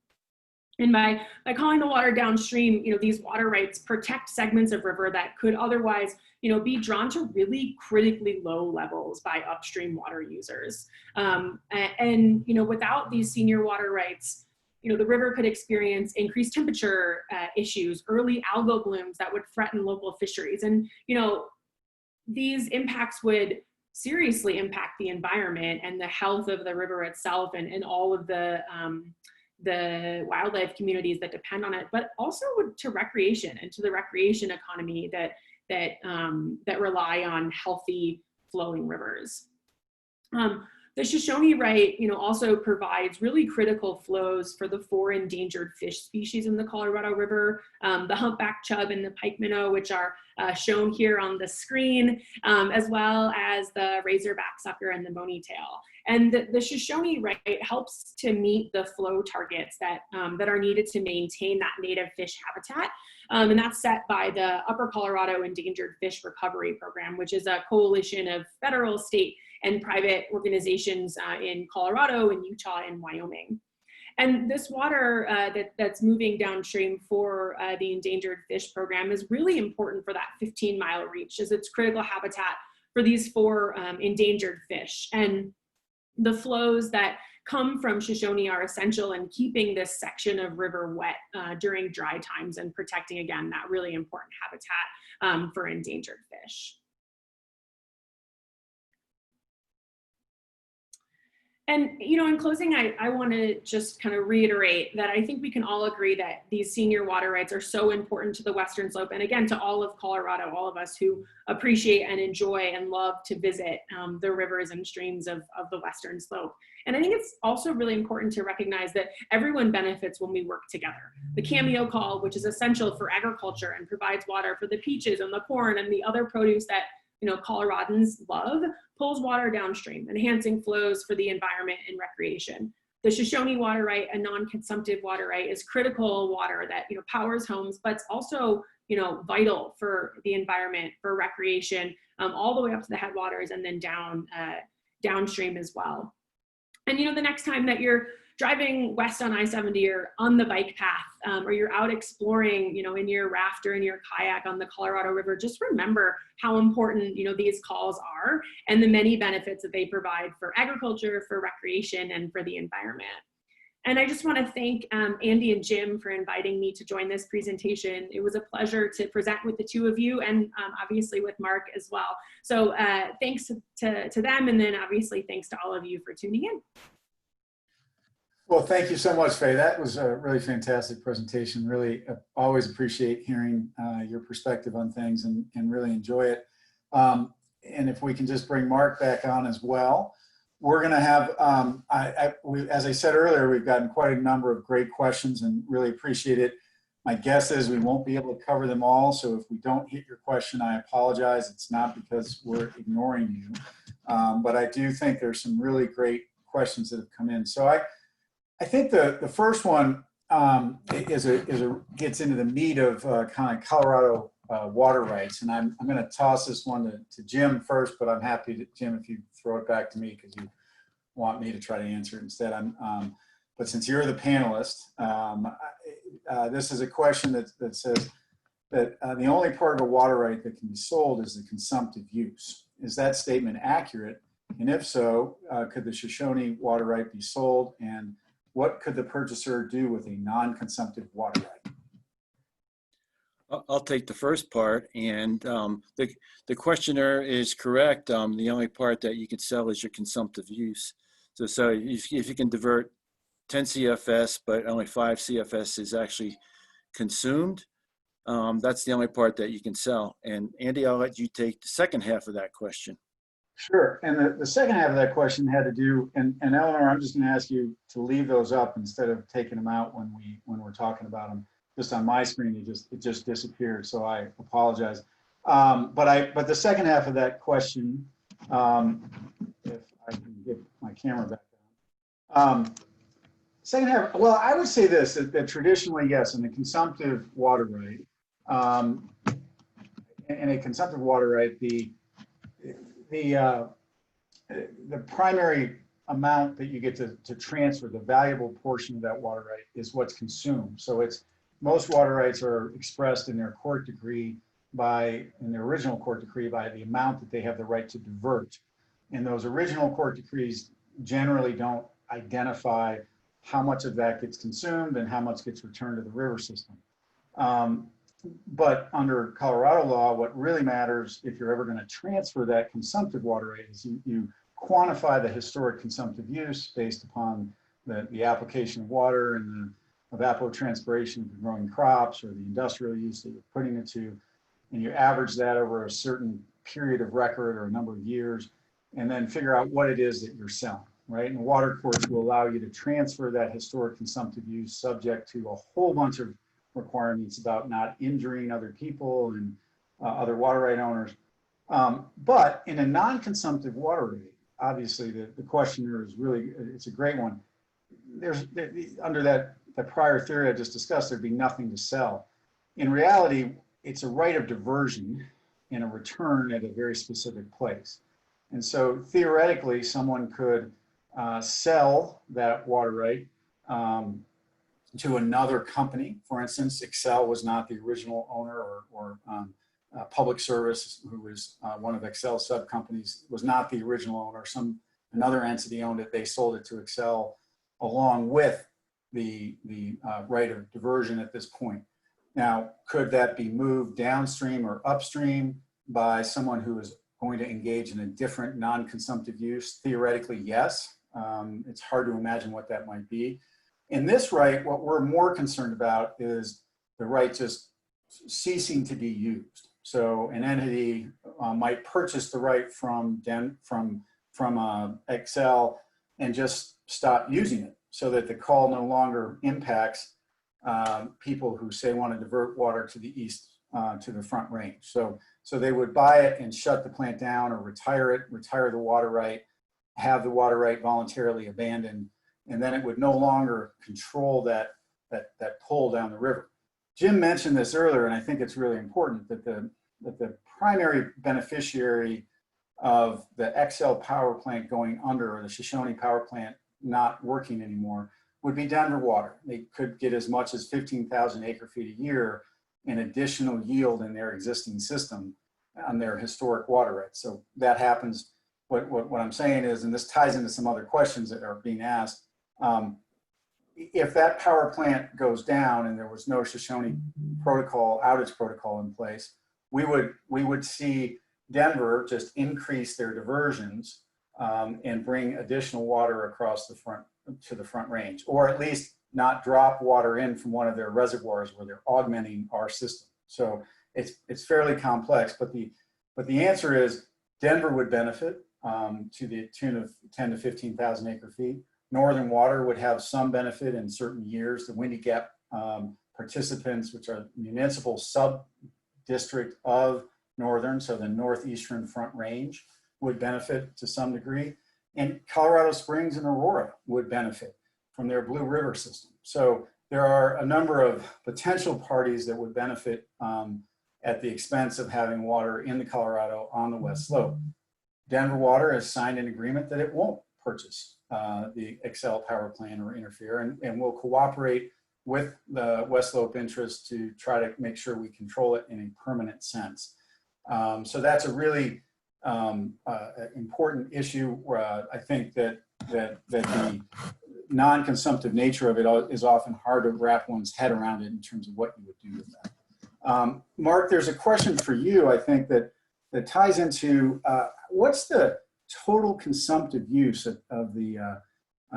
And by calling the water downstream, these water rights protect segments of river that could otherwise, be drawn to really critically low levels by upstream water users. And without these senior water rights, the river could experience increased temperature issues, early algal blooms that would threaten local fisheries. And, these impacts would seriously impact the environment and the health of the river itself and all of the wildlife communities that depend on it, but also to recreation and to the recreation economy that rely on healthy flowing rivers. The Shoshone right, also provides really critical flows for the 4 endangered fish species in the Colorado River, the humpback chub and the pike minnow, which are shown here on the screen, as well as the razorback sucker and the bony-tail. And the Shoshone right helps to meet the flow targets that are needed to maintain that native fish habitat. And that's set by the Upper Colorado Endangered Fish Recovery Program, which is a coalition of federal, state, and private organizations in Colorado and Utah and Wyoming. And this water that's moving downstream for the Endangered Fish Program is really important for that 15-mile reach, as it's critical habitat for these 4 endangered fish. And the flows that come from Shoshone are essential in keeping this section of river wet during dry times and protecting, again, that really important habitat for endangered fish. And, in closing, I want to just kind of reiterate that I think we can all agree that these senior water rights are so important to the Western Slope, and again, to all of Colorado, all of us who appreciate and enjoy and love to visit the rivers and streams of the Western Slope. And I think it's also really important to recognize that everyone benefits when we work together. The Cameo call, which is essential for agriculture and provides water for the peaches and the corn and the other produce that Coloradans love, pulls water downstream, enhancing flows for the environment and recreation. The Shoshone water right, a non-consumptive water right, is critical water that powers homes, but it's also vital for the environment, for recreation, all the way up to the headwaters and then downstream as well. And the next time that you're driving west on I-70 or on the bike path, or you're out exploring, in your raft or in your kayak on the Colorado River, just remember how important, these calls are and the many benefits that they provide for agriculture, for recreation, and for the environment. And I just want to thank Andy and Jim for inviting me to join this presentation. It was a pleasure to present with the two of you and obviously with Mark as well. So thanks to them, and then obviously thanks to all of you for tuning in. Well, thank you so much, Faye. That was a really fantastic presentation. Really always appreciate hearing your perspective on things and really enjoy it. And if we can just bring Mark back on as well. We're going to have, as I said earlier, we've gotten quite a number of great questions and really appreciate it. My guess is we won't be able to cover them all. So if we don't hit your question, I apologize. It's not because we're ignoring you, but I do think there's some really great questions that have come in. So I think the first one gets into the meat of kind of Colorado water rights, and I'm going to toss this one to Jim first, but I'm happy to, Jim, if you throw it back to me because you want me to try to answer it instead. But since you're the panelist, this is a question that says that the only part of a water right that can be sold is the consumptive use. Is that statement accurate? And if so, could the Shoshone water right be sold? And what could the purchaser do with a non-consumptive water right? I'll take the first part, and the questioner is correct. The only part that you can sell is your consumptive use. So if you can divert 10 CFS, but only 5 CFS is actually consumed, that's the only part that you can sell. And Andy, I'll let you take the second half of that question. Sure, and the second half of that question had to do, and Eleanor, I'm just going to ask you to leave those up instead of taking them out when we're talking about them. Just on my screen, it just disappeared, so I apologize. But the second half of that question, if I can get my camera back on. Second half, well, I would say this, that traditionally, yes, in the consumptive water right, in a consumptive water right, the primary amount that you get to transfer, the valuable portion of that water right, is what's consumed. So most water rights are expressed in their court decree in their original court decree by the amount that they have the right to divert. And those original court decrees generally don't identify how much of that gets consumed and how much gets returned to the river system. But under Colorado law, what really matters if you're ever going to transfer that consumptive water right is you quantify the historic consumptive use based upon the application of water and the evapotranspiration of the growing crops or the industrial use that you're putting it to, and you average that over a certain period of record or a number of years, and then figure out what it is that you're selling, right? And water courts will allow you to transfer that historic consumptive use subject to a whole bunch of requirements about not injuring other people and other water right owners. But in a non-consumptive water right, obviously the questioner is really, it's a great one. Under that prior theory I just discussed, there'd be nothing to sell. In reality, it's a right of diversion and a return at a very specific place. And so theoretically, someone could sell that water right to another company. For instance, Excel was not the original owner, or Public Service, who was one of Excel's sub companies, was not the original owner. Another entity owned it. They sold it to Excel along with the right of diversion at this point. Now, could that be moved downstream or upstream by someone who is going to engage in a different non-consumptive use? Theoretically, yes. It's hard to imagine what that might be. In this right, what we're more concerned about is the right just ceasing to be used. So an entity might purchase the right from Excel and just stop using it, so that the call no longer impacts people who say want to divert water to the east to the Front Range. So they would buy it and shut the plant down, or retire the water right, have the water right voluntarily abandoned, and then it would no longer control that pull down the river. Jim mentioned this earlier, and I think it's really important that the primary beneficiary of the XL power plant going under, or the Shoshone power plant not working anymore, would be Denver water. They could get as much as 15,000 acre feet a year in additional yield in their existing system on their historic water rights. So that happens. What I'm saying is, and this ties into some other questions that are being asked, if that power plant goes down and there was no Shoshone outage protocol in place, we would see Denver just increase their diversions and bring additional water across to the front range, or at least not drop water in from one of their reservoirs where they're augmenting our system. So it's fairly complex, but the answer is Denver would benefit to the tune of 10 to 15,000 acre feet. Northern water would have some benefit in certain years. The Windy Gap participants, which are municipal sub-district of Northern, so the Northeastern Front Range, would benefit to some degree. And Colorado Springs and Aurora would benefit from their Blue River system. So there are a number of potential parties that would benefit at the expense of having water in the Colorado on the West Slope. Denver Water has signed an agreement that it won't purchase the Excel power plant or interfere, and will cooperate with the West Slope interest to try to make sure we control it in a permanent sense. So that's a really important issue where I think that the non-consumptive nature of it is often hard to wrap one's head around it in terms of what you would do with that. Mark, there's a question for you, I think, that ties into what's the total consumptive use of the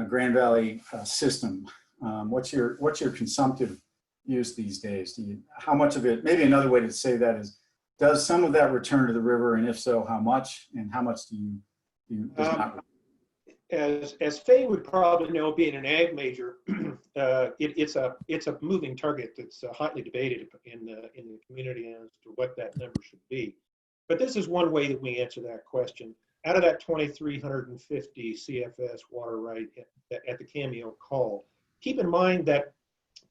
Grand Valley system? What's your consumptive use these days? How much of it, maybe another way to say that is, does some of that return to the river, and if so, how much, and how much does not? As Faye would probably know, being an ag major, it's a moving target that's hotly debated in the community as to what that number should be. But this is one way that we answer that question. Out of that 2,350 CFS water right at the Cameo call, keep in mind that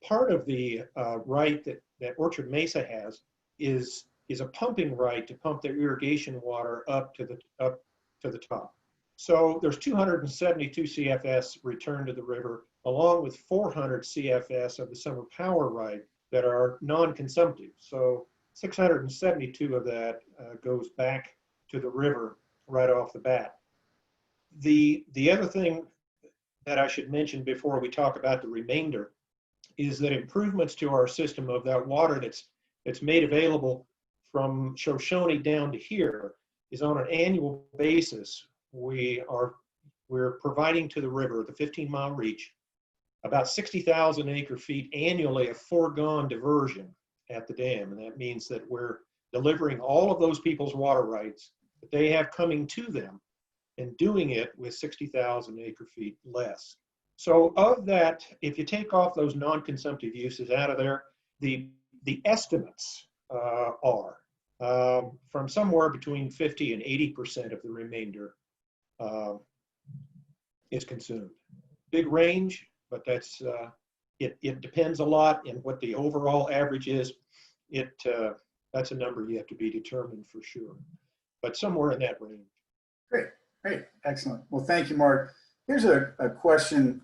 part of the right that Orchard Mesa has is a pumping right to pump their irrigation water up to the top. So there's 272 CFS returned to the river, along with 400 CFS of the summer power right that are non-consumptive. So 672 of that goes back to the river right off the bat. The other thing that I should mention before we talk about the remainder is that improvements to our system of that water that's made available from Shoshone down to here is on an annual basis. We're providing to the river, the 15-mile reach, about 60,000 acre feet annually of foregone diversion at the dam. And that means that we're delivering all of those people's water rights that they have coming to them and doing it with 60,000 acre feet less. So of that, if you take off those non-consumptive uses out of there, the estimates are from somewhere between 50 and 80% of the remainder is consumed. Big range, but that's it depends a lot in what the overall average is. That's a number you have to be determined for sure, but somewhere in that range. Great, excellent. Well, thank you, Mark. Here's a question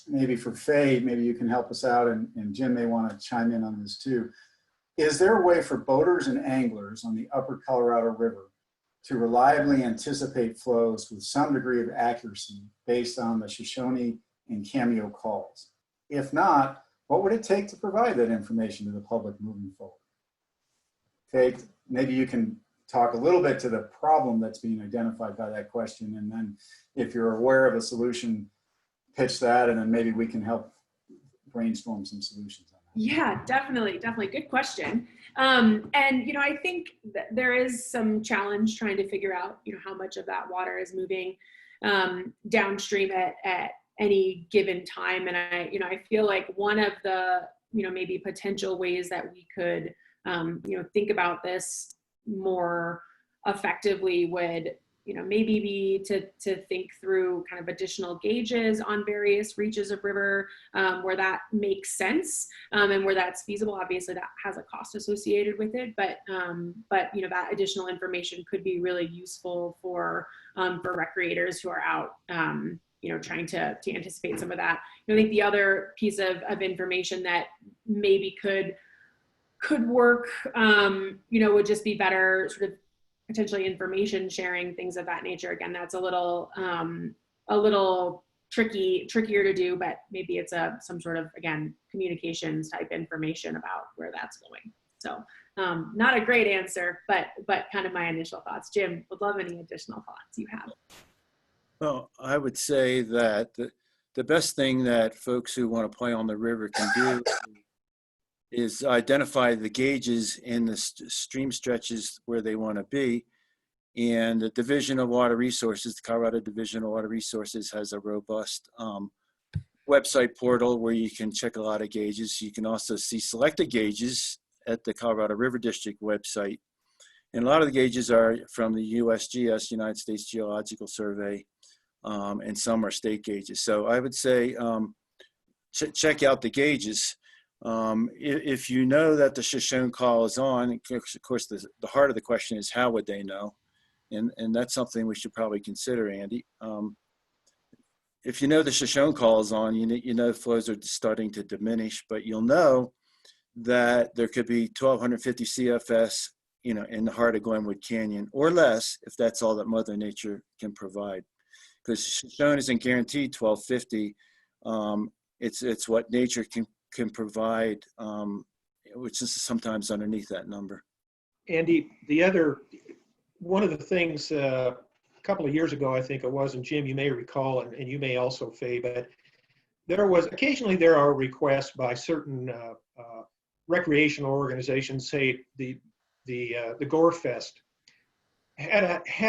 maybe for Faye. Maybe you can help us out, and Jim may want to chime in on this too. Is there a way for boaters and anglers on the upper Colorado River to reliably anticipate flows with some degree of accuracy based on the Shoshone and Cameo calls? If not, what would it take to provide that information to the public moving forward? Faye, maybe you can talk a little bit to the problem that's being identified by that question, and then if you're aware of a solution, pitch that, and then maybe we can help brainstorm some solutions on that. Yeah, definitely. Good question. And, I think that there is some challenge trying to figure out, how much of that water is moving downstream at any given time. And I feel like one of the, maybe potential ways that we could, think about this more effectively would, maybe be to think through kind of additional gauges on various reaches of river where that makes sense and where that's feasible. Obviously, that has a cost associated with it, but that additional information could be really useful for recreators who are out trying to anticipate some of that. I think the other piece of information that maybe could work, would just be better sort of potentially information sharing, things of that nature. Again, that's a little trickier to do, but maybe it's some sort of, again, communications type information about where that's going. So not a great answer, but kind of my initial thoughts. Jim, would love any additional thoughts you have. Well, I would say that the best thing that folks who want to play on the river can do is identify the gauges in the stream stretches where they want to be. And the Division of Water Resources, the Colorado Division of Water Resources, has a robust website portal where you can check a lot of gauges. You can also see selected gauges at the Colorado River District website. And a lot of the gauges are from the USGS, United States Geological Survey, and some are state gauges. So I would say check out the gauges. If you know that the Shoshone call is on, of course, the heart of the question is how would they know? And that's something we should probably consider, Andy. If you know the Shoshone call is on, you know flows are starting to diminish, but you'll know that there could be 1,250 CFS, in the heart of Glenwood Canyon, or less, if that's all that Mother Nature can provide. Because Shoshone isn't guaranteed 1,250. It's what nature can provide, which is sometimes underneath that number. Andy, one of the things a couple of years ago, I think it was, and Jim, you may recall, and you may also, Faye, but occasionally there are requests by certain recreational organizations, say the Gore Fest, had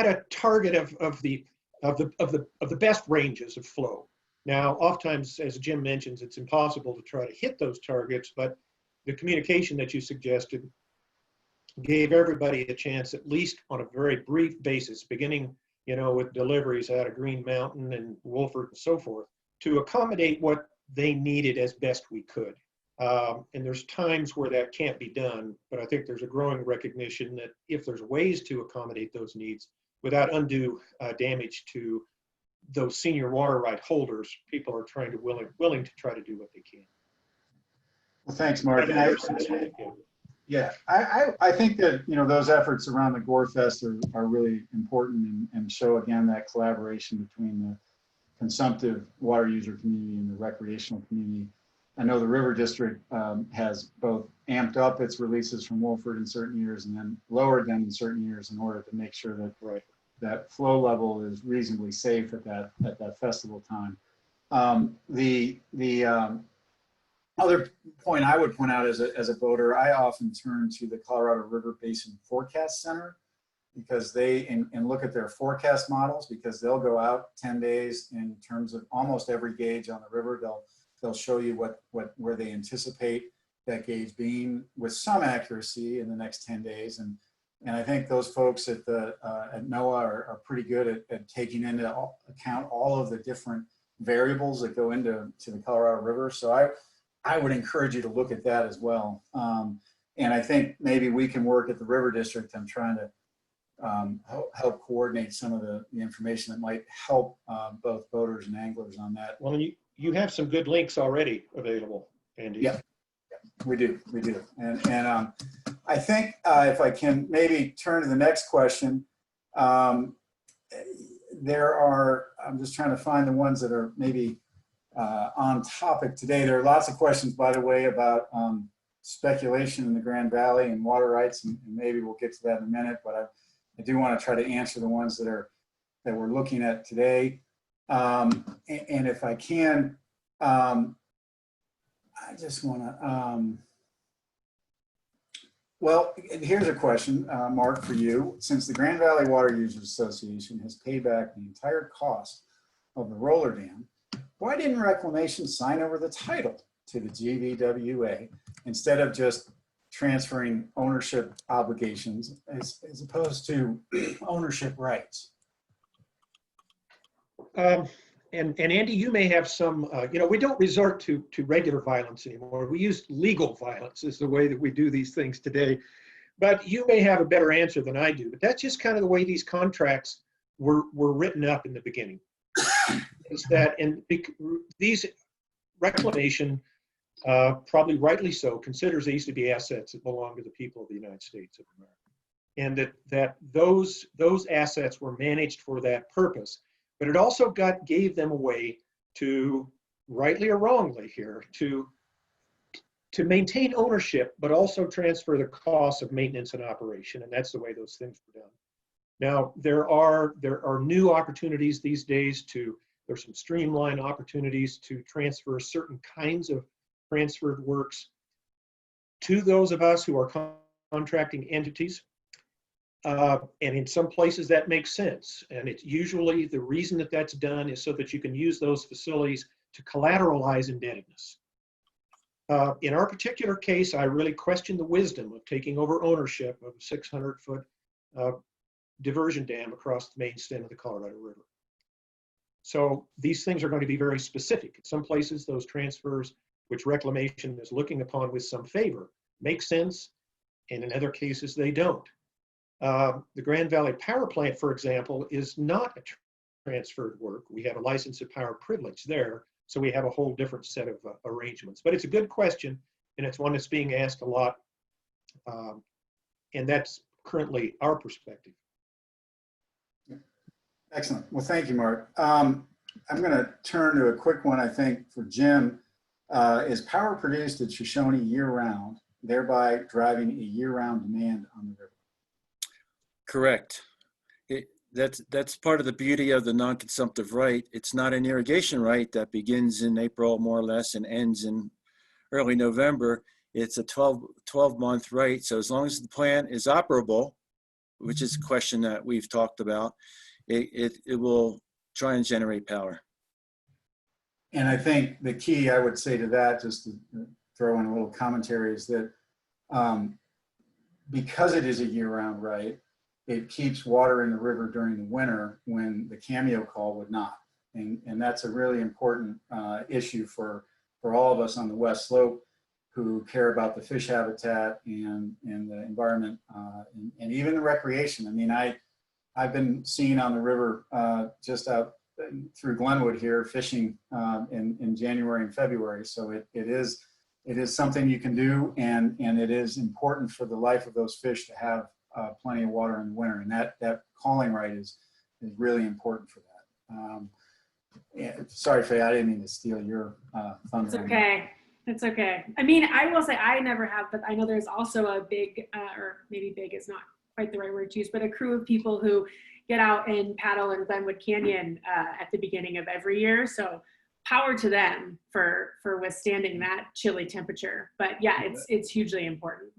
a target of the best ranges of flow. Now, oftentimes, as Jim mentions, it's impossible to try to hit those targets, but the communication that you suggested gave everybody a chance, at least on a very brief basis, beginning, with deliveries out of Green Mountain and Wolford and so forth, to accommodate what they needed as best we could. And there's times where that can't be done, but I think there's a growing recognition that if there's ways to accommodate those needs without undue damage to those senior water right holders, people are willing to try to do what they can. Well, thanks, Mark. Yeah, I think that, those efforts around the Gore Fest are really important and show, again, that collaboration between the consumptive water user community and the recreational community. I know the River District has both amped up its releases from Wolford in certain years and then lowered them in certain years in order to make sure that that flow level is reasonably safe at that festival time. The other point I would point out as a boater, I often turn to the Colorado River Basin Forecast Center because and look at their forecast models, because they'll go out 10 days in terms of almost every gauge on the river. They'll show you where they anticipate that gauge being with some accuracy in the next 10 days. And I think those folks at NOAA are pretty good at taking into account all of the different variables that go into the Colorado River. So I would encourage you to look at that as well. And I think maybe we can work at the River District on trying to help coordinate some of the information that might help both boaters and anglers on that. Well, you have some good links already available, Andy. Yeah, we do. And I think if I can maybe turn to the next question, I'm just trying to find the ones that are maybe on topic today. There are lots of questions, by the way, about speculation in the Grand Valley and water rights, and maybe we'll get to that in a minute, but I do want to try to answer the ones that we're looking at today. And if I can, I just want to, well, here's a question, Mark, for you. Since the Grand Valley Water Users Association has paid back the entire cost of the roller dam, why didn't Reclamation sign over the title to the GVWA instead of just transferring ownership obligations as opposed to ownership rights? And Andy, you may have some, we don't resort to regular violence anymore. We use legal violence is the way that we do these things today. But you may have a better answer than I do. But that's just kind of the way these contracts were written up in the beginning. is that, and these reclamation, probably rightly so, considers these to be assets that belong to the people of the United States of America. And that those assets were managed for that purpose. But it also gave them a way to, rightly or wrongly here, to maintain ownership, but also transfer the costs of maintenance and operation. And that's the way those things were done. Now, there are new opportunities these days there's some streamlined opportunities to transfer certain kinds of transferred works to those of us who are contracting entities. And in some places that makes sense. And it's usually the reason that that's done is so that you can use those facilities to collateralize indebtedness. In our particular case, I really question the wisdom of taking over ownership of a 600-foot diversion dam across the main stem of the Colorado River. So these things are going to be very specific. In some places, those transfers, which reclamation is looking upon with some favor, make sense, and in other cases, they don't. The Grand Valley Power Plant, for example, is not a transferred work. We have a license of power privilege there, so we have a whole different set of arrangements. But it's a good question, and it's one that's being asked a lot, and that's currently our perspective. Excellent. Well, thank you, Mark. I'm going to turn to a quick one, I think, for Jim. Is power produced at Shoshone year-round, thereby driving a year-round demand on the river? Correct. That's part of the beauty of the non-consumptive right. It's not an irrigation right that begins in April, more or less, and ends in early November. It's a 12-month right. So as long as the plant is operable, which is a question that we've talked about, it will try and generate power. And I think the key, I would say to that, just to throw in a little commentary, is that because it is a year-round right, it keeps water in the river during the winter when the Cameo call would not. And that's a really important issue for all of us on the West Slope who care about the fish habitat and the environment and even the recreation. I mean, I've been seen on the river just out through Glenwood here fishing in January and February. So it is something you can do, and it is important for the life of those fish to have plenty of water in the winter, and that calling right is really important for that. Sorry, Faye, I didn't mean to steal your thunder. It's okay. It's okay. I mean, I will say I never have, but I know there's also a big, or maybe big is not quite the right word to use, but a crew of people who get out and paddle in Glenwood Canyon at the beginning of every year. So power to them for withstanding that chilly temperature. But yeah, it's hugely important.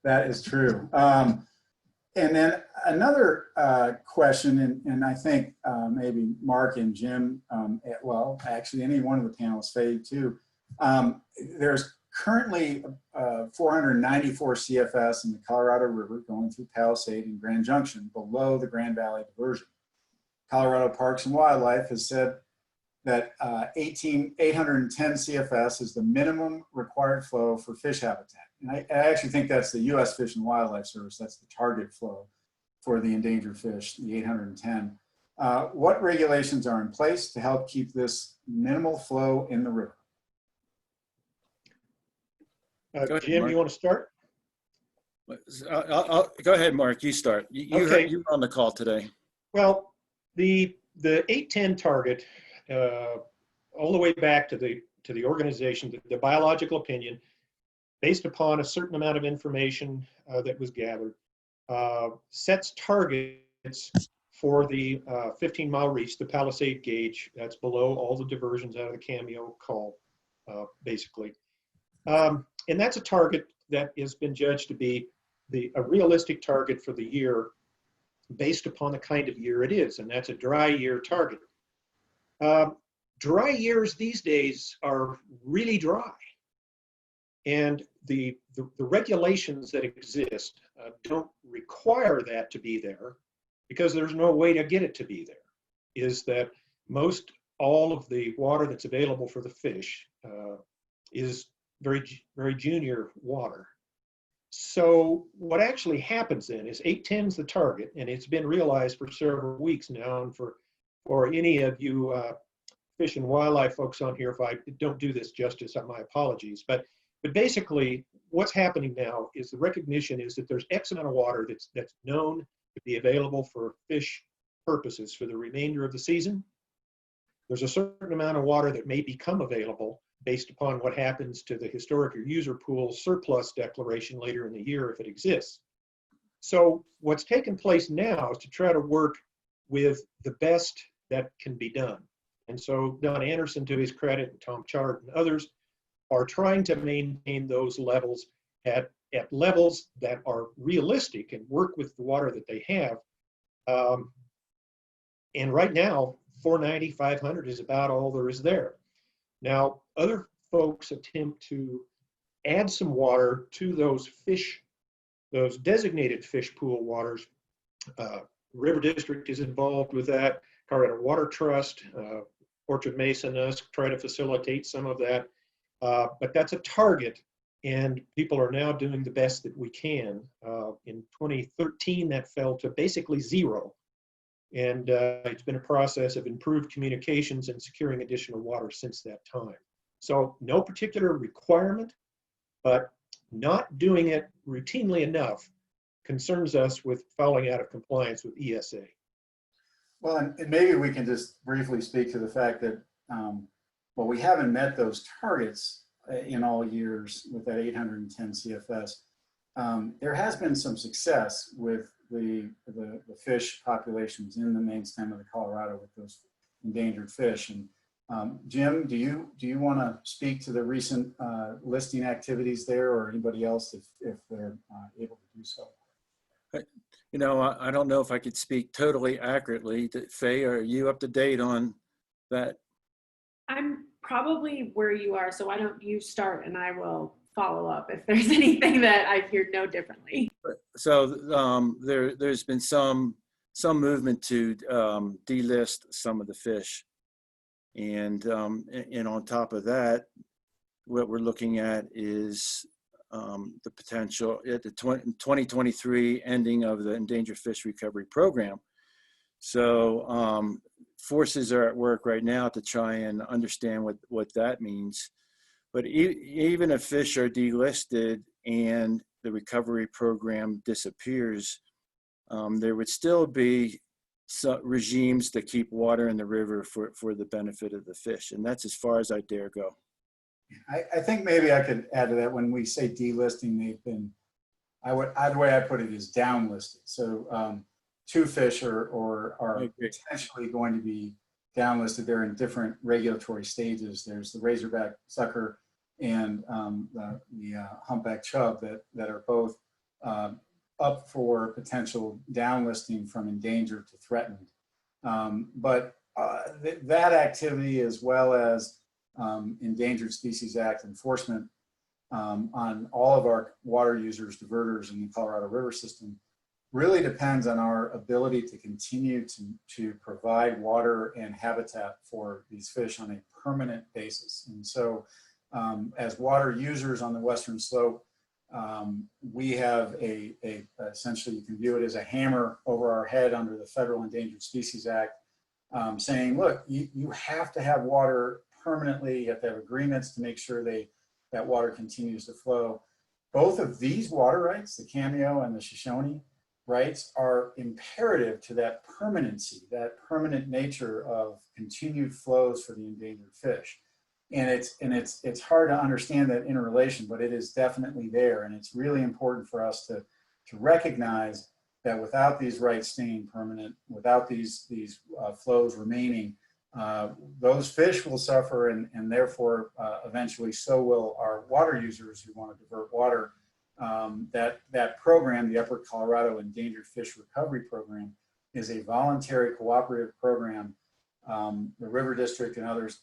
That is true. And then another question, and I think maybe Mark and Jim, well, actually any one of the panelists, Faye too. There's currently 494 CFS in the Colorado River going through Palisade and Grand Junction below the Grand Valley diversion. Colorado Parks and Wildlife has said that 810 CFS is the minimum required flow for fish habitat. And I actually think that's the U.S. Fish and Wildlife Service. That's the target flow for the endangered fish, the 810. What regulations are in place to help keep this minimal flow in the river? Jim, you want to start? Go ahead, Mark. You start. Okay. You were on the call today. Well, the 810 target, all the way back to the organization, the biological opinion, based upon a certain amount of information that was gathered, sets targets for the 15-mile reach, the Palisade gauge. That's below all the diversions out of the Cameo call, basically. And that's a target that has been judged to be a realistic target for the year based upon the kind of year it is, and that's a dry year target. Dry years these days are really dry, and the regulations that exist don't require that to be there because there's no way to get it to be there. Is that most all of the water that's available for the fish is very, very junior water. So what actually happens then is 810 is the target, and it's been realized for several weeks now, and for for any of you fish and wildlife folks on here, if I don't do this justice, my apologies. But basically, what's happening now is the recognition is that there's X amount of water that's known to be available for fish purposes for the remainder of the season. There's a certain amount of water that may become available based upon what happens to the historic or user pool surplus declaration later in the year if it exists. So what's taken place now is to try to work with the best that can be done. And so Don Anderson, to his credit, and Tom Chart and others are trying to maintain those levels at levels that are realistic and work with the water that they have. And right now, 490, 500 is about all there is there. Now, other folks attempt to add some water to those fish, those designated fish pool waters. River District is involved with that. Colorado Water Trust, Orchard Mesa and us try to facilitate some of that. But that's a target, and people are now doing the best that we can. In 2013, that fell to basically zero. And it's been a process of improved communications and securing additional water since that time. So no particular requirement, but not doing it routinely enough concerns us with falling out of compliance with ESA. Well, and maybe we can just briefly speak to the fact that, well, we haven't met those targets in all years with that 810 CFS. There has been some success with the fish populations in the main stem of the Colorado with those endangered fish. And Jim, do you want to speak to the recent listing activities there, or anybody else if they're able to do so? You know, I don't know if I could speak totally accurately. Faye, are you up to date on that? I'm probably where you are, so why don't you start and I will follow up if there's anything that I hear no differently. So there's been some movement to delist some of the fish, and on top of that, what we're looking at is the potential at the 2023 ending of the Endangered Fish Recovery Program. So forces are at work right now to try and understand what that means. But even if fish are delisted and the recovery program disappears, there would still be some regimes to keep water in the river for the benefit of the fish. And that's as far as I dare go. I think maybe I could add to that. When we say delisting, they've been, the way I put it is downlisted. So two fish are potentially going to be downlisted. They're in different regulatory stages. There's the razorback sucker and the humpback chub that are both up for potential downlisting from endangered to threatened. But that activity, as well as Endangered Species Act enforcement on all of our water users, diverters in the Colorado River system, really depends on our ability to continue to provide water and habitat for these fish on a permanent basis. And so as water users on the Western Slope, we have essentially, you can view it as a hammer over our head under the Federal Endangered Species Act, saying, look, you have to have water permanently. You have to have agreements to make sure that water continues to flow. Both of these water rights, the Cameo and the Shoshone rights, are imperative to that permanency, that permanent nature of continued flows for the endangered fish. And it's hard to understand that interrelation, but it is definitely there. And it's really important for us to recognize that without these rights staying permanent, without these flows remaining, those fish will suffer, and therefore eventually so will our water users who want to divert water. That program, the Upper Colorado Endangered Fish Recovery Program, is a voluntary cooperative program. The River District and others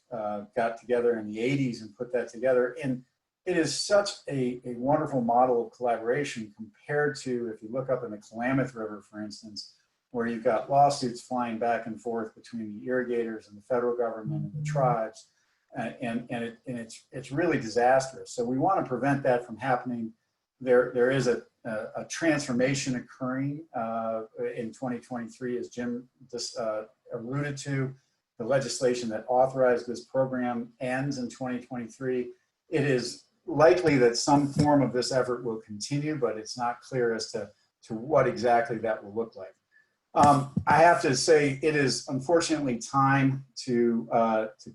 got together in the 80s and put that together. And it is such a wonderful model of collaboration compared to, if you look up in the Klamath River, for instance, where you've got lawsuits flying back and forth between the irrigators and the federal government and the tribes. And it's really disastrous. So we want to prevent that from happening. There is a transformation occurring in 2023, as Jim just alluded to, the legislation that authorized this program ends in 2023. It is likely that some form of this effort will continue, but it's not clear as to what exactly that will look like. I have to say it is unfortunately time to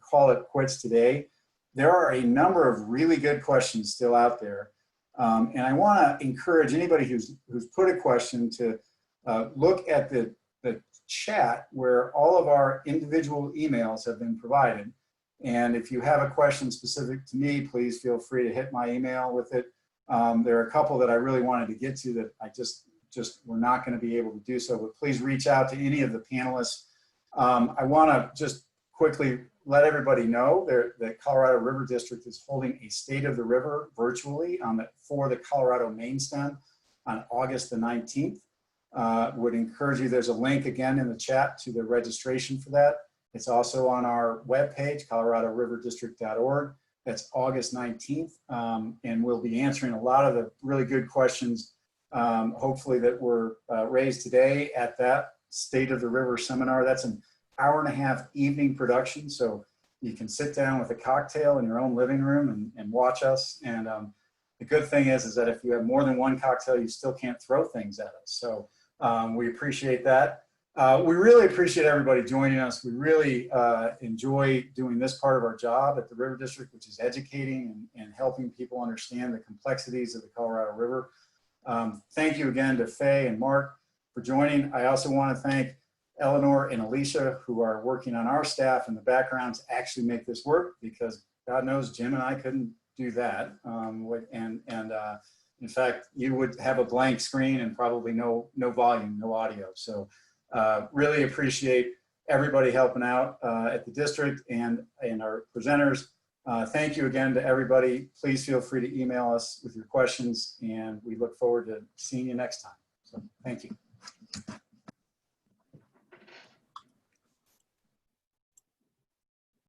call it quits today. There are a number of really good questions still out there. And I want to encourage anybody who's put a question to look at the chat where all of our individual emails have been provided. And if you have a question specific to me, please feel free to hit my email with it. There are a couple that I really wanted to get to that I just we're not going to be able to do so, but please reach out to any of the panelists. I want to just quickly let everybody know that Colorado River District is holding a State of the River virtually for the Colorado main stem on August the 19th. Would encourage you, there's a link again in the chat to the registration for that. It's also on our webpage, coloradoriverdistrict.org. That's August 19th. And we'll be answering a lot of the really good questions, hopefully that were raised today at that State of the River seminar. That's an hour-and-a-half evening production. So you can sit down with a cocktail in your own living room and watch us. And the good thing is that if you have more than one cocktail, you still can't throw things at us. So we appreciate that. We really appreciate everybody joining us. We really enjoy doing this part of our job at the River District, which is educating and helping people understand the complexities of the Colorado River. Thank you again to Faye and Mark for joining. I also want to thank Eleanor and Alicia, who are working on our staff in the background to actually make this work, because God knows Jim and I couldn't do that. In fact, you would have a blank screen and probably no volume, no audio. So really appreciate everybody helping out at the district and our presenters. Thank you again to everybody. Please feel free to email us with your questions, and we look forward to seeing you next time. So thank you.